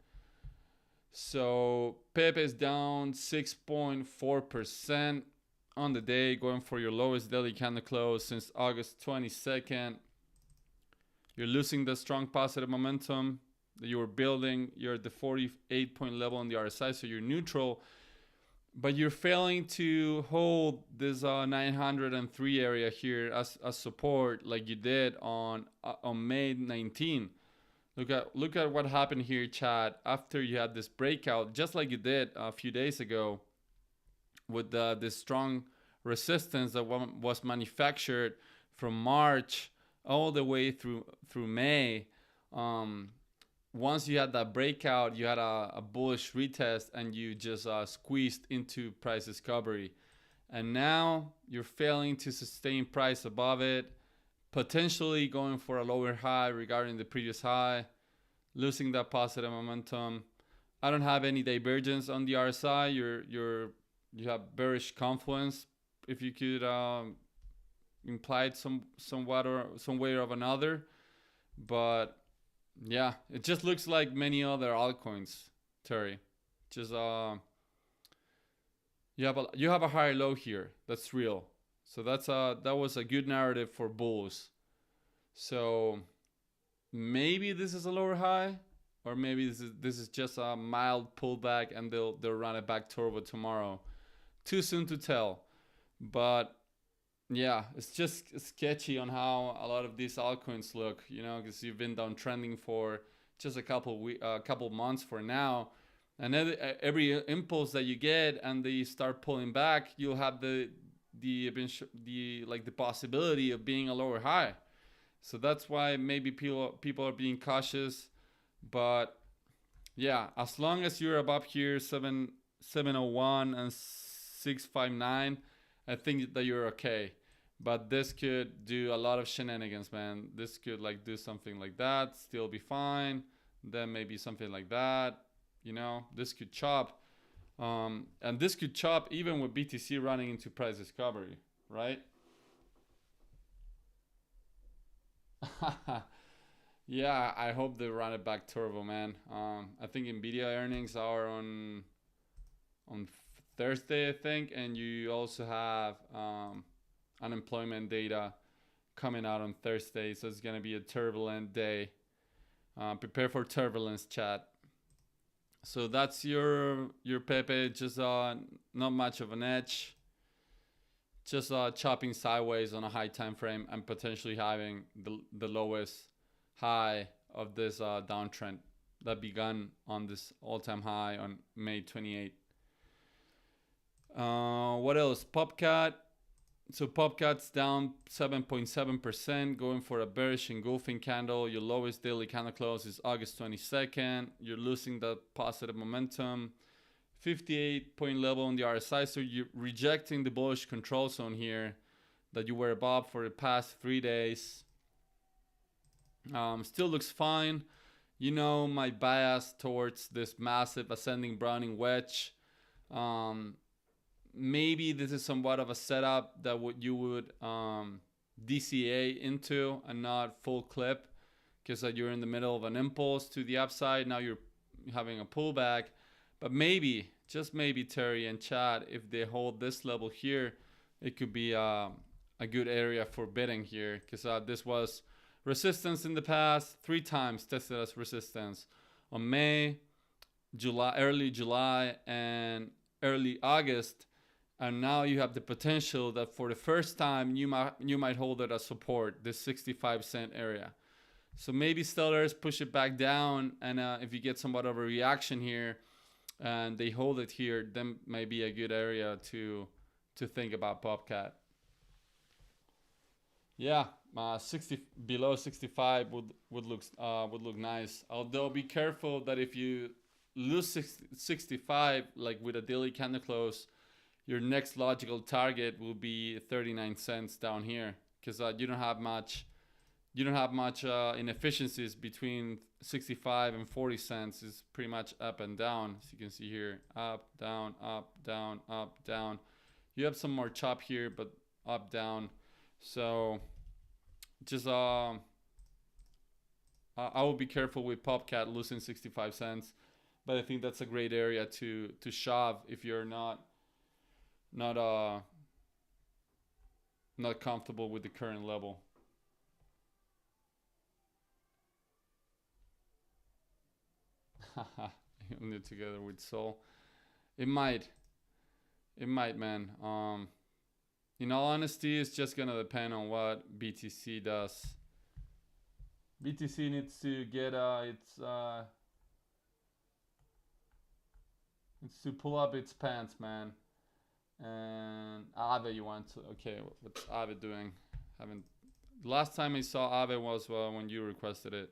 So Pepe is down 6.4% on the day, going for your lowest daily candle close since August 22nd. You're losing the strong positive momentum that you were building. You're at the 48 point level on the RSI, so you're neutral, but you're failing to hold this 903 area here as support like you did on May 19. Look at what happened here, chat, after you had this breakout, just like you did a few days ago with this strong resistance that was manufactured from March all the way through May. Once you had that breakout, you had a bullish retest and you just squeezed into price discovery. And now you're failing to sustain price above it, potentially going for a lower high regarding the previous high, losing that positive momentum. I don't have any divergence on the RSI. You have bearish confluence, if you could imply it somewhat or some way or another. But yeah, it just looks like many other altcoins, Terry. Just you have a higher low here. That's real. So that was a good narrative for bulls. So maybe this is a lower high, or maybe this is just a mild pullback and they'll run it back turbo tomorrow. Too soon to tell. But yeah, it's just sketchy on how a lot of these altcoins look, you know, because you've been downtrending for just a couple months for now, and every impulse that you get and they start pulling back, you'll have the possibility of being a lower high. So that's why maybe people are being cautious. But yeah, as long as you're above here 701 and 659, I think that you're okay. But this could do a lot of shenanigans, man. This could like do something like that, still be fine. Then maybe something like that. You know, this could chop. And this could chop even with BTC running into price discovery, right? Yeah, I hope they run it back turbo, man. I think Nvidia earnings are on Thursday, I think, and you also have unemployment data coming out on Thursday, so it's gonna be a turbulent day. Prepare for turbulence, chat. So that's your Pepe. Just not much of an edge. Just chopping sideways on a high time frame and potentially having the lowest high of this downtrend that began on this all-time high on May 28th. What else? Popcat. So Popcat's down 7.7%, going for a bearish engulfing candle. Your lowest daily candle close is August 22nd. You're losing that positive momentum. 58 point level on the RSI. So you're rejecting the bullish control zone here that you were above for the past 3 days. Still looks fine. You know my bias towards this massive ascending Browning wedge. Maybe this is somewhat of a setup that you would DCA into and not full clip, because you're in the middle of an impulse to the upside. Now you're having a pullback, But maybe, just maybe, Terry and Chad, if they hold this level here, it could be a good area for bidding here, because this was resistance in the past, 3 times tested as resistance on May, July, early July, and early August. And now you have the potential that for the first time you might hold it as support, this 65 cent area. So maybe sellers push it back down, and if you get somewhat of a reaction here and they hold it here, then might be a good area to think about Popcat. Yeah, 60 below 65 would look nice. Although be careful that if you lose 65, like with a daily candle close, your next logical target will be 39 cents down here, because you don't have much inefficiencies between 65 and 40 cents. It's pretty much up and down, as you can see here, up, down, up, down, up, down. You have some more chop here, but up, down. So just I will be careful with Popcat losing 65 cents, but I think that's a great area to shove if you're not comfortable with the current level. Only together with Sol. It might, man. In all honesty, it's just gonna depend on what BTC does. BTC needs to get it's to pull up its pants, man. And Aave, you want to? Okay, what's Aave doing? Haven't. Last time I saw Aave was when you requested it.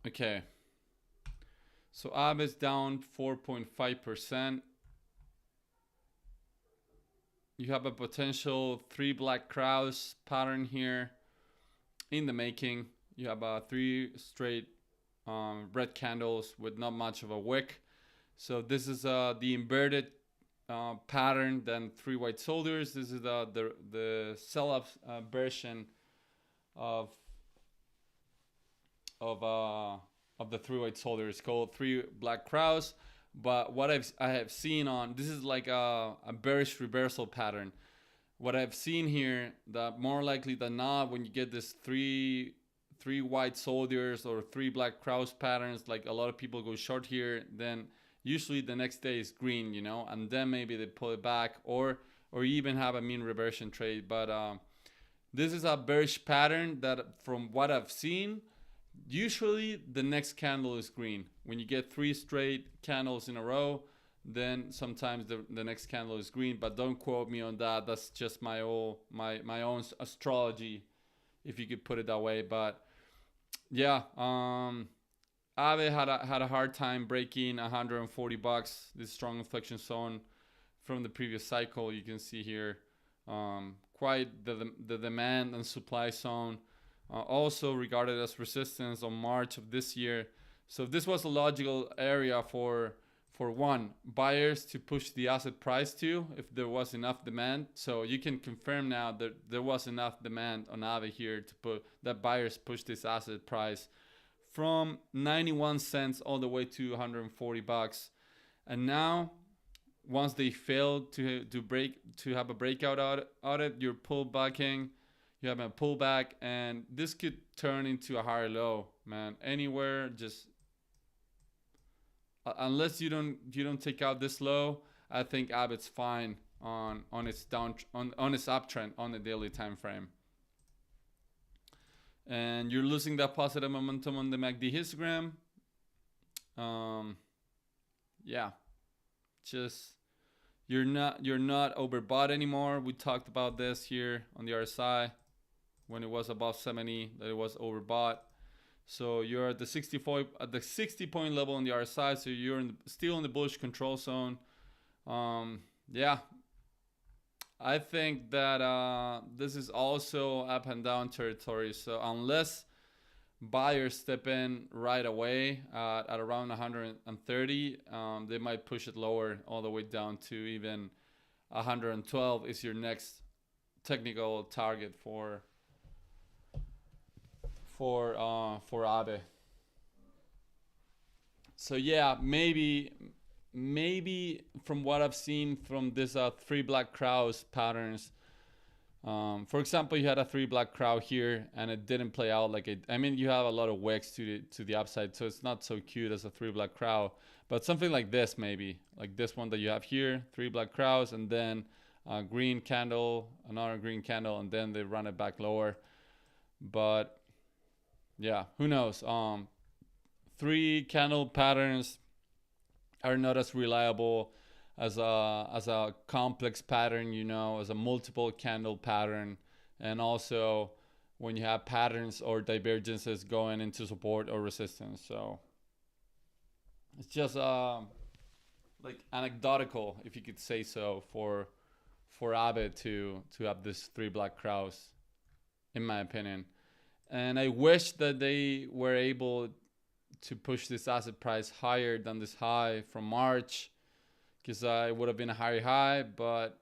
Okay. So Aave is down 4.5%. You have a potential 3 black crows pattern here in the making. You have 3 straight red candles with not much of a wick. So this is the inverted pattern than 3 white soldiers. This is the sell-off version of the 3 white soldiers, called 3 black crows. But what I have seen on this is like a bearish reversal pattern. What I've seen here, that more likely than not, when you get this three white soldiers or 3 black crows patterns, like a lot of people go short here, then usually the next day is green, you know, and then maybe they pull it back, or even have a mean reversion trade. But this is a bearish pattern that, from what I've seen, usually the next candle is green. When you get 3 straight candles in a row, then sometimes the next candle is green. But don't quote me on that. That's just my own astrology, if you could put it that way. But yeah, Aave had a hard time breaking $140. This strong inflection zone from the previous cycle. You can see here quite the demand and supply zone. Also regarded as resistance on March of this year. So this was a logical area for one, buyers to push the asset price to, if there was enough demand. So you can confirm now that there was enough demand on Aave here to put that buyers push this asset price from 91 cents all the way to $140. And now, once they failed to have a breakout out it, you're pullbacking. You have a pullback, and this could turn into a higher low, man. Anywhere, just unless you don't take out this low, I think Abbott's fine on its uptrend on the daily time frame. And you're losing that positive momentum on the MACD histogram. Yeah, just you're not overbought anymore. We talked about this here on the RSI when it was above 70, that it was overbought. So you're at the 60 point level on the RSI, so you're still in the bullish control zone. Yeah, I think that this is also up and down territory. So unless buyers step in right away at around 130, they might push it lower all the way down to even 112 is your next technical target for for Abe. So yeah, maybe from what I've seen from this three black crows patterns. For example, you had a three black crow here, and it didn't play out like it. I mean, you have a lot of wicks to the upside, so it's not so cute as a three black crow. But something like this, maybe like this one that you have here, three black crows, and then a green candle, another green candle, and then they run it back lower. But yeah, who knows? Three candle patterns are not as reliable as a complex pattern, you know, as a multiple candle pattern, and also when you have patterns or divergences going into support or resistance. So it's just like anecdotal, if you could say so, for Abe to have this three black crows, in my opinion. And I wish that they were able to push this asset price higher than this high from March, because it would have been a higher high, but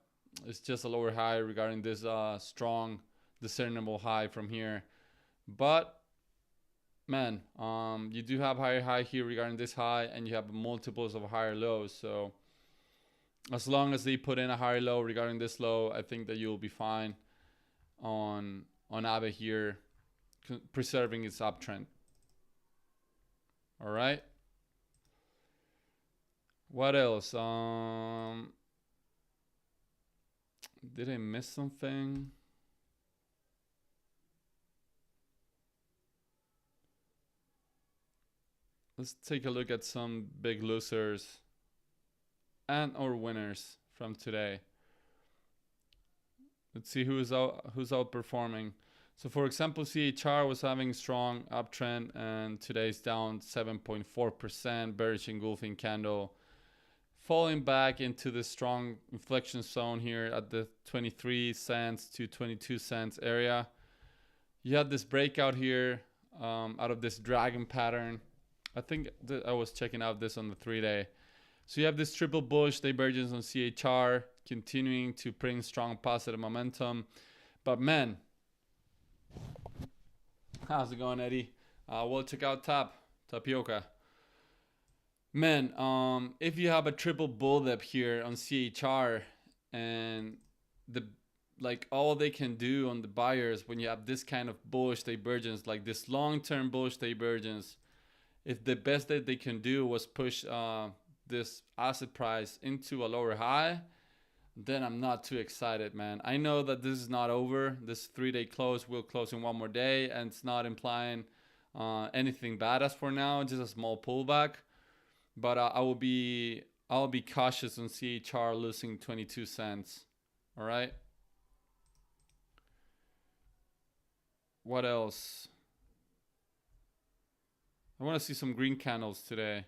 it's just a lower high regarding this strong discernible high from here. But man, you do have higher high here regarding this high, and you have multiples of higher lows. So as long as they put in a higher low regarding this low, I think that you'll be fine on Abe here, preserving its uptrend. All right. What else? Did I miss something? Let's take a look at some big losers and or winners from today. Let's see who's outperforming. So for example, CHR was having strong uptrend, and today's down 7.4%, bearish engulfing candle, falling back into the strong inflection zone here at the 23 cents to 22 cents area. You had this breakout here out of this dragon pattern. I think I was checking out this on the 3-day. So you have this triple bullish divergence on CHR, continuing to bring strong positive momentum. But man, how's it going, Eddie? We'll check out Tapioca. Man, if you have a triple bull dip here on CHR, and all they can do on the buyers when you have this kind of bullish divergence, like this long-term bullish divergence, if the best that they can do was push this asset price into a lower high, then I'm not too excited, man. I know that this is not over. This 3-day close will close in one more day, and it's not implying anything bad as for now, just a small pullback. But I'll be cautious on CHR losing 22 cents. All right. What else? I want to see some green candles today.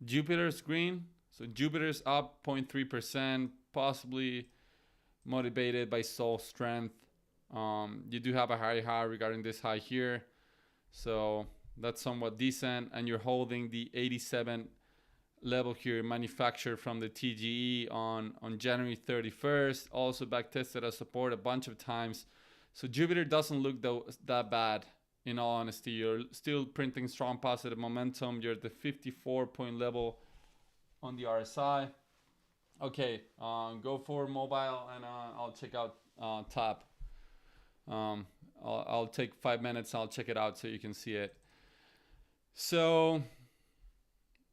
Jupiter's green. So Jupiter's up 0.3%, possibly motivated by Sol strength. You do have a high regarding this high here. So that's somewhat decent. And you're holding the 87 level here, manufactured from the TGE on January 31st. Also back tested as support a bunch of times. So Jupiter doesn't look that bad. In all honesty, you're still printing strong positive momentum. You're at the 54-point level on the RSI. Okay, go for mobile, and I'll check out TAP. I'll take 5 minutes. I'll check it out so you can see it. So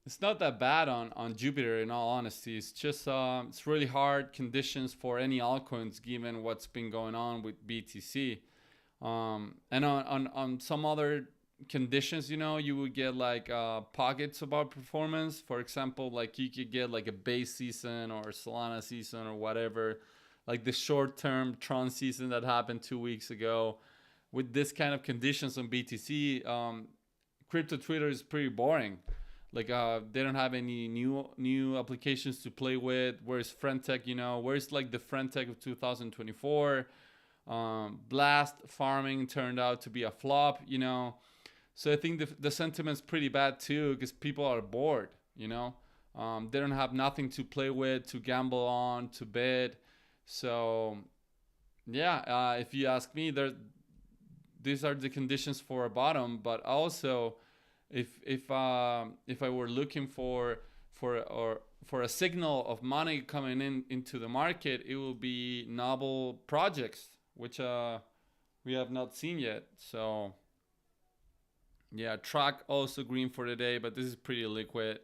it's not that bad on Jupiter, in all honesty. It's just it's really hard conditions for any altcoins given what's been going on with BTC. And on some other conditions, you know, you would get like pockets about performance. For example, like you could get like a base season or Solana season or whatever, like the short-term Tron season that happened 2 weeks ago. With this kind of conditions on BTC, crypto Twitter is pretty boring. Like they don't have any new applications to play with. Where's Friendtech, you know? Where's like the Friendtech of 2024? Blast farming turned out to be a flop, you know. So I think the sentiment's pretty bad too, because people are bored, you know. They don't have nothing to play with, to gamble on, to bet. So yeah, if you ask me, these are the conditions for a bottom. But also, if I were looking for a signal of money coming into the market, it will be novel projects, which we have not seen yet. So yeah, track also green for the day, but this is pretty liquid.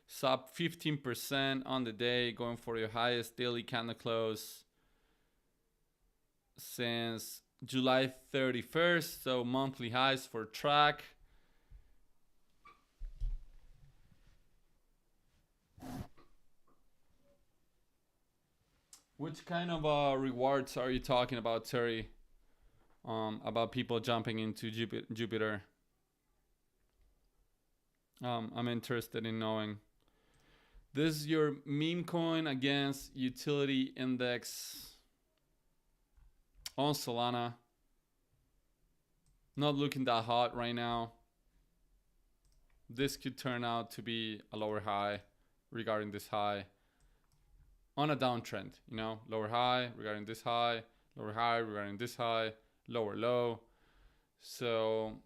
Sub 15% on the day, going for your highest daily candle close since July 31st. So monthly highs for track. Which kind of rewards are you talking about, Terry? About people jumping into Jupiter. I'm interested in knowing. This is your meme coin against utility index on Solana. Not looking that hot right now. This could turn out to be a lower high regarding this high on a downtrend, you know, lower high regarding this high, lower high regarding this high, lower low. So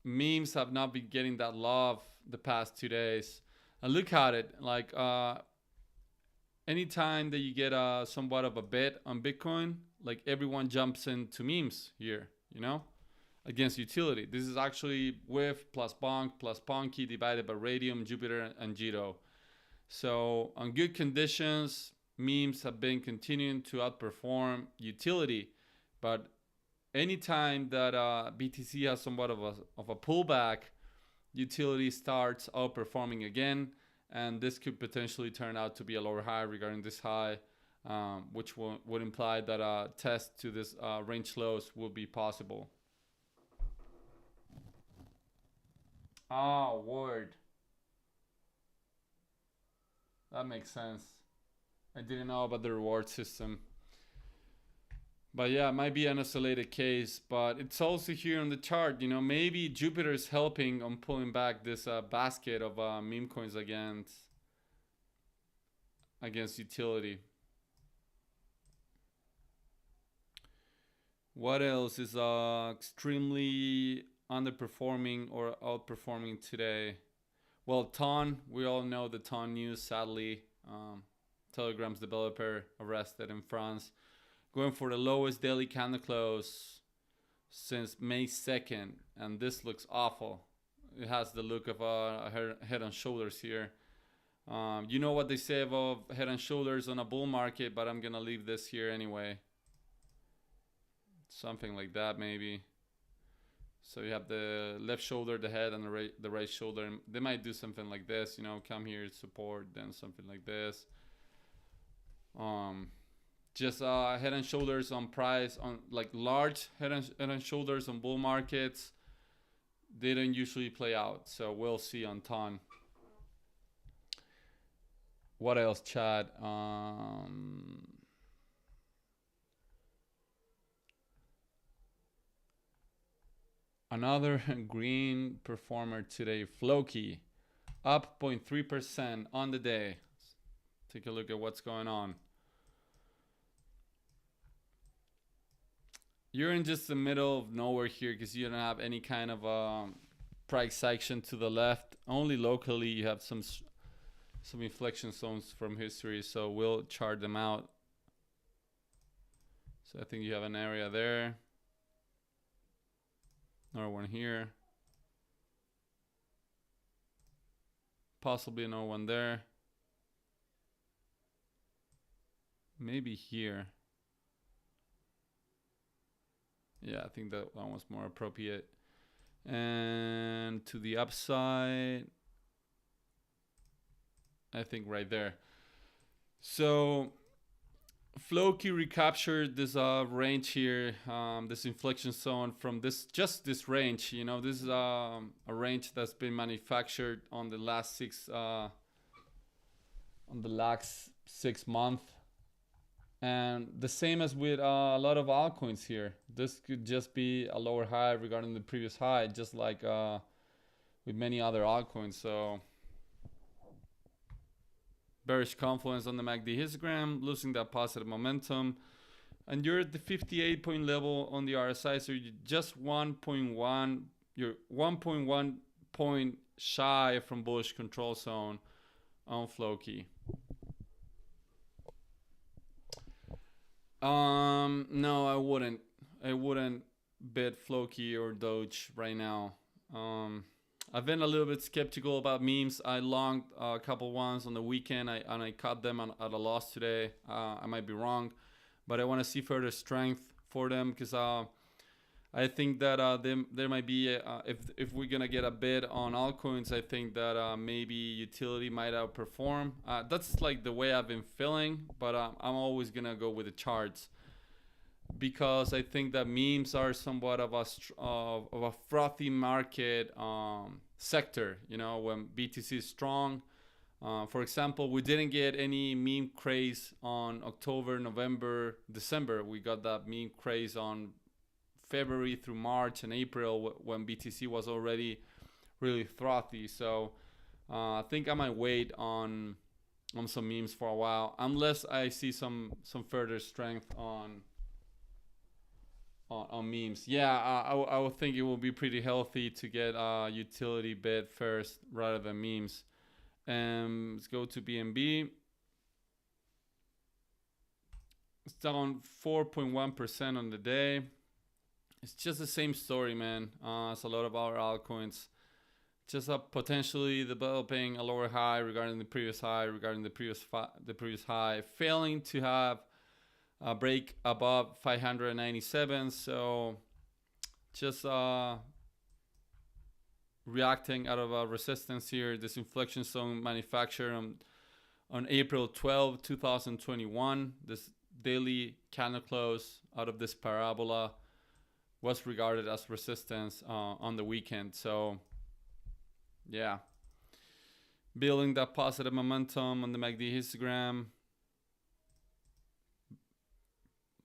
memes have not been getting that love the past 2 days. And look at it, like anytime that you get somewhat of a bet on Bitcoin, like everyone jumps into memes here, you know, against utility. This is actually WIF plus Bonk plus Ponky divided by Radium, Jupiter, and Jito. So on good conditions, memes have been continuing to outperform utility. But anytime that BTC has somewhat of a pullback, utility starts outperforming again. And this could potentially turn out to be a lower high regarding this high, which would imply that a test to this range lows will be possible. Oh, word. That makes sense. I didn't know about the reward system. But yeah, it might be an isolated case, but it's also here on the chart. You know, maybe Jupiter is helping on pulling back this basket of meme coins against utility. What else is extremely underperforming or outperforming today? Well, Ton, we all know the Ton news, sadly. Telegram's developer arrested in France. Going for the lowest daily candle close since May 2nd. And this looks awful. It has the look of a head and shoulders here. You know what they say about head and shoulders on a bull market, but I'm going to leave this here anyway. Something like that, maybe. So you have the left shoulder, the head, and the right shoulder. And they might do something like this, you know, come here, support, then something like this. Just head and shoulders on price, on like large head and shoulders on bull markets. They don't usually play out. So we'll see on Ton. What else, Chad? Another green performer today, Floki, up 0.3% on the day. Let's take a look at what's going on. You're in just the middle of nowhere here because you don't have any kind of price action to the left. Only locally you have some inflection zones from history, so we'll chart them out. So I think you have an area there. Another one here. Possibly another one there. Maybe here. Yeah, I think that one was more appropriate. And to the upside, I think right there. So Floki recaptured this range here, this inflection zone from this range. You know, this is a range that's been manufactured on the last 6 months, and the same as with a lot of altcoins here. This could just be a lower high regarding the previous high, just like with many other altcoins. So bearish confluence on the MACD histogram, losing that positive momentum. and you're at the 58 point level on the RSI, so you're just 1.1, you're 1.1 point shy from bullish control zone on Floki. No, I wouldn't bet Floki or Doge right now. I've been a little bit skeptical about memes. I longed a couple ones on the weekend, and I caught them at a loss today. I might be wrong, but I want to see further strength for them because I think that there might be if we're gonna get a bid on altcoins, I think that maybe utility might outperform. That's like the way I've been feeling, but I'm always gonna go with the charts because I think that memes are somewhat of a frothy market sector. You know, when BTC is strong. For example, we didn't get any meme craze on October, November, December. We got that meme craze on February through March and April when BTC was already really frothy. So I think I might wait on some memes for a while unless I see some further strength on memes. Yeah, I would think it will be pretty healthy to get a utility bid first rather than memes. Let's go to BNB. It's down 4.1% on the day. It's just the same story, man. As a lot of our altcoins, just potentially developing a lower high regarding the previous high, regarding the previous high, failing to have a break above 597. So just reacting out of a resistance here. This inflection zone manufactured on April 12, 2021. This daily candle close out of this parabola was regarded as resistance on the weekend. So yeah, building that positive momentum on the MACD histogram.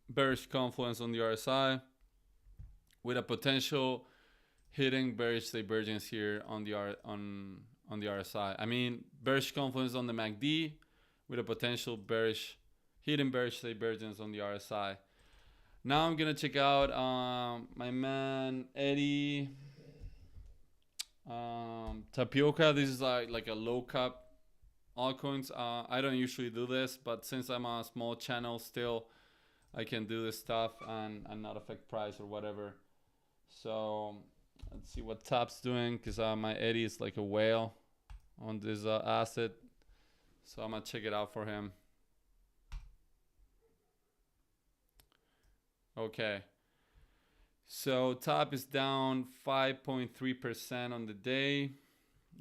Bearish confluence on the RSI with a potential hitting bearish divergence here on the RSI. I mean, bearish confluence on the MACD with a potential hidden bearish divergence on the RSI. Now I'm gonna check out my man Eddie Tapioca. This is like a low cap altcoins. I don't usually do this, but since I'm on a small channel still, I can do this stuff and not affect price or whatever. So let's see what Tap's doing, because my Eddie is like a whale on this asset. So I'm gonna check it out for him. Okay. So Tap is down 5.3% on the day,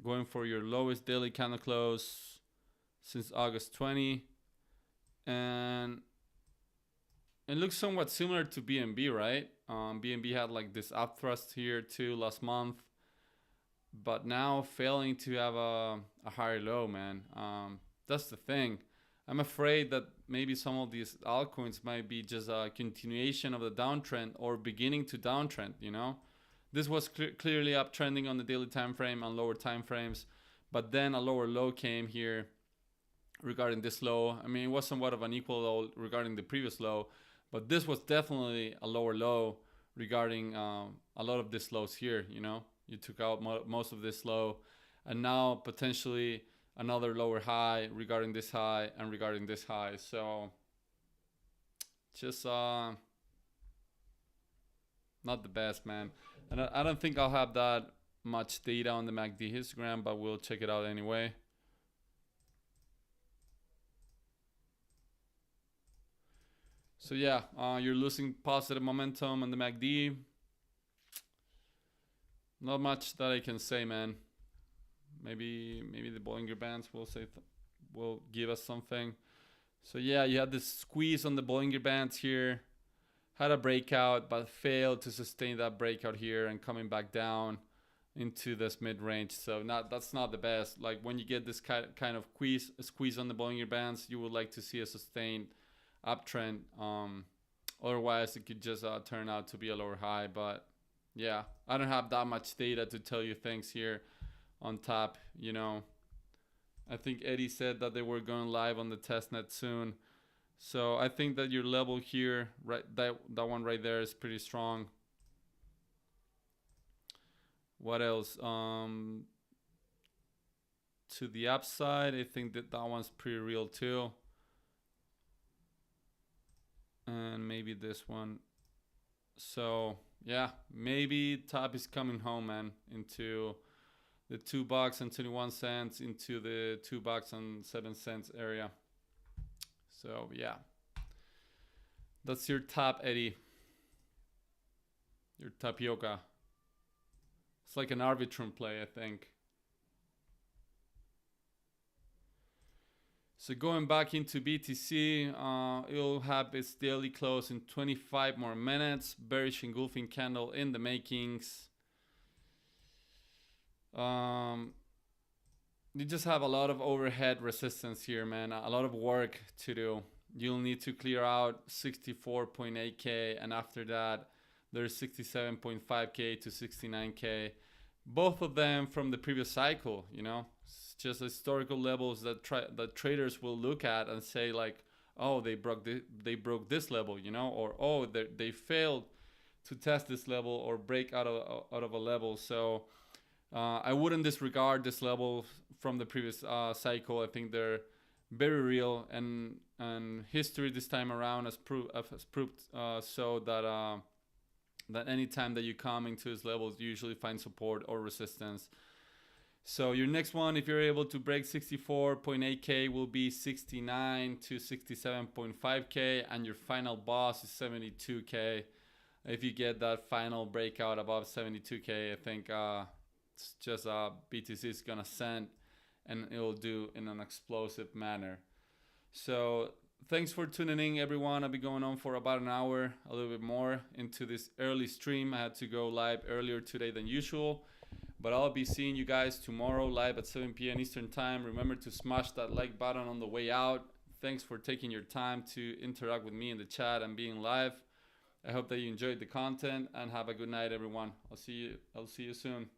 going for your lowest daily candle close since August 20. And it looks somewhat similar to BNB, right? BNB had like this upthrust here too last month, but now failing to have a higher low, man. That's the thing. I'm afraid that maybe some of these altcoins might be just a continuation of the downtrend or beginning to downtrend, you know? This was clearly uptrending on the daily time frame and lower time frames, but then a lower low came here regarding this low. I mean, it was somewhat of an equal low regarding the previous low, but this was definitely a lower low regarding a lot of these lows here, you know? You took out most of this low, and now potentially another lower high regarding this high and regarding this high. So just not the best, man. And I don't think I'll have that much data on the MACD histogram, but we'll check it out anyway. So yeah, you're losing positive momentum on the MACD. Not much that I can say, man. Maybe the Bollinger Bands will give us something. So yeah, you had this squeeze on the Bollinger Bands here. Had a breakout, but failed to sustain that breakout here and coming back down into this mid-range. So that's not the best. Like when you get this kind of squeeze on the Bollinger Bands, you would like to see a sustained uptrend. Otherwise, it could just turn out to be a lower high. But yeah, I don't have that much data to tell you things here on Tap, you know. I think Eddie said that they were going live on the testnet soon, So I think that your level here, right, that one right there is pretty strong. What else? To the upside, I think that that one's pretty real too. And maybe this one. So yeah, maybe top is coming home, man, into the $2.21 into the $2.07 area. So yeah, that's your top, Eddie. Your tapioca. It's like an Arbitrum play, I think. So going back into BTC, it'll have its daily close in 25 more minutes. Bearish engulfing candle in the makings. You just have a lot of overhead resistance here, man. A lot of work to do. You'll need to clear out 64.8K, and after that, there's 67.5K to 69K. Both of them from the previous cycle, you know. It's just historical levels that traders will look at and say like, oh, they broke this level, you know, or oh, they failed to test this level or break out of a level. So I wouldn't disregard this level from the previous cycle. I think they're very real, and history this time around has proved so that that any time that you come into these levels, you usually find support or resistance. So your next one, if you're able to break 64.8K, will be 69 to 67.5K, and your final boss is 72K. If you get that final breakout above 72K, I think it's just BTC is gonna send, and it'll do in an explosive manner. So thanks for tuning in, everyone. I'll be going on for about an hour, a little bit more into this early stream. I had to go live earlier today than usual, but I'll be seeing you guys tomorrow live at 7 p.m. Eastern time. Remember to smash that like button on the way out. Thanks for taking your time to interact with me in the chat and being live. I hope that you enjoyed the content, and have a good night, everyone. I'll see you soon.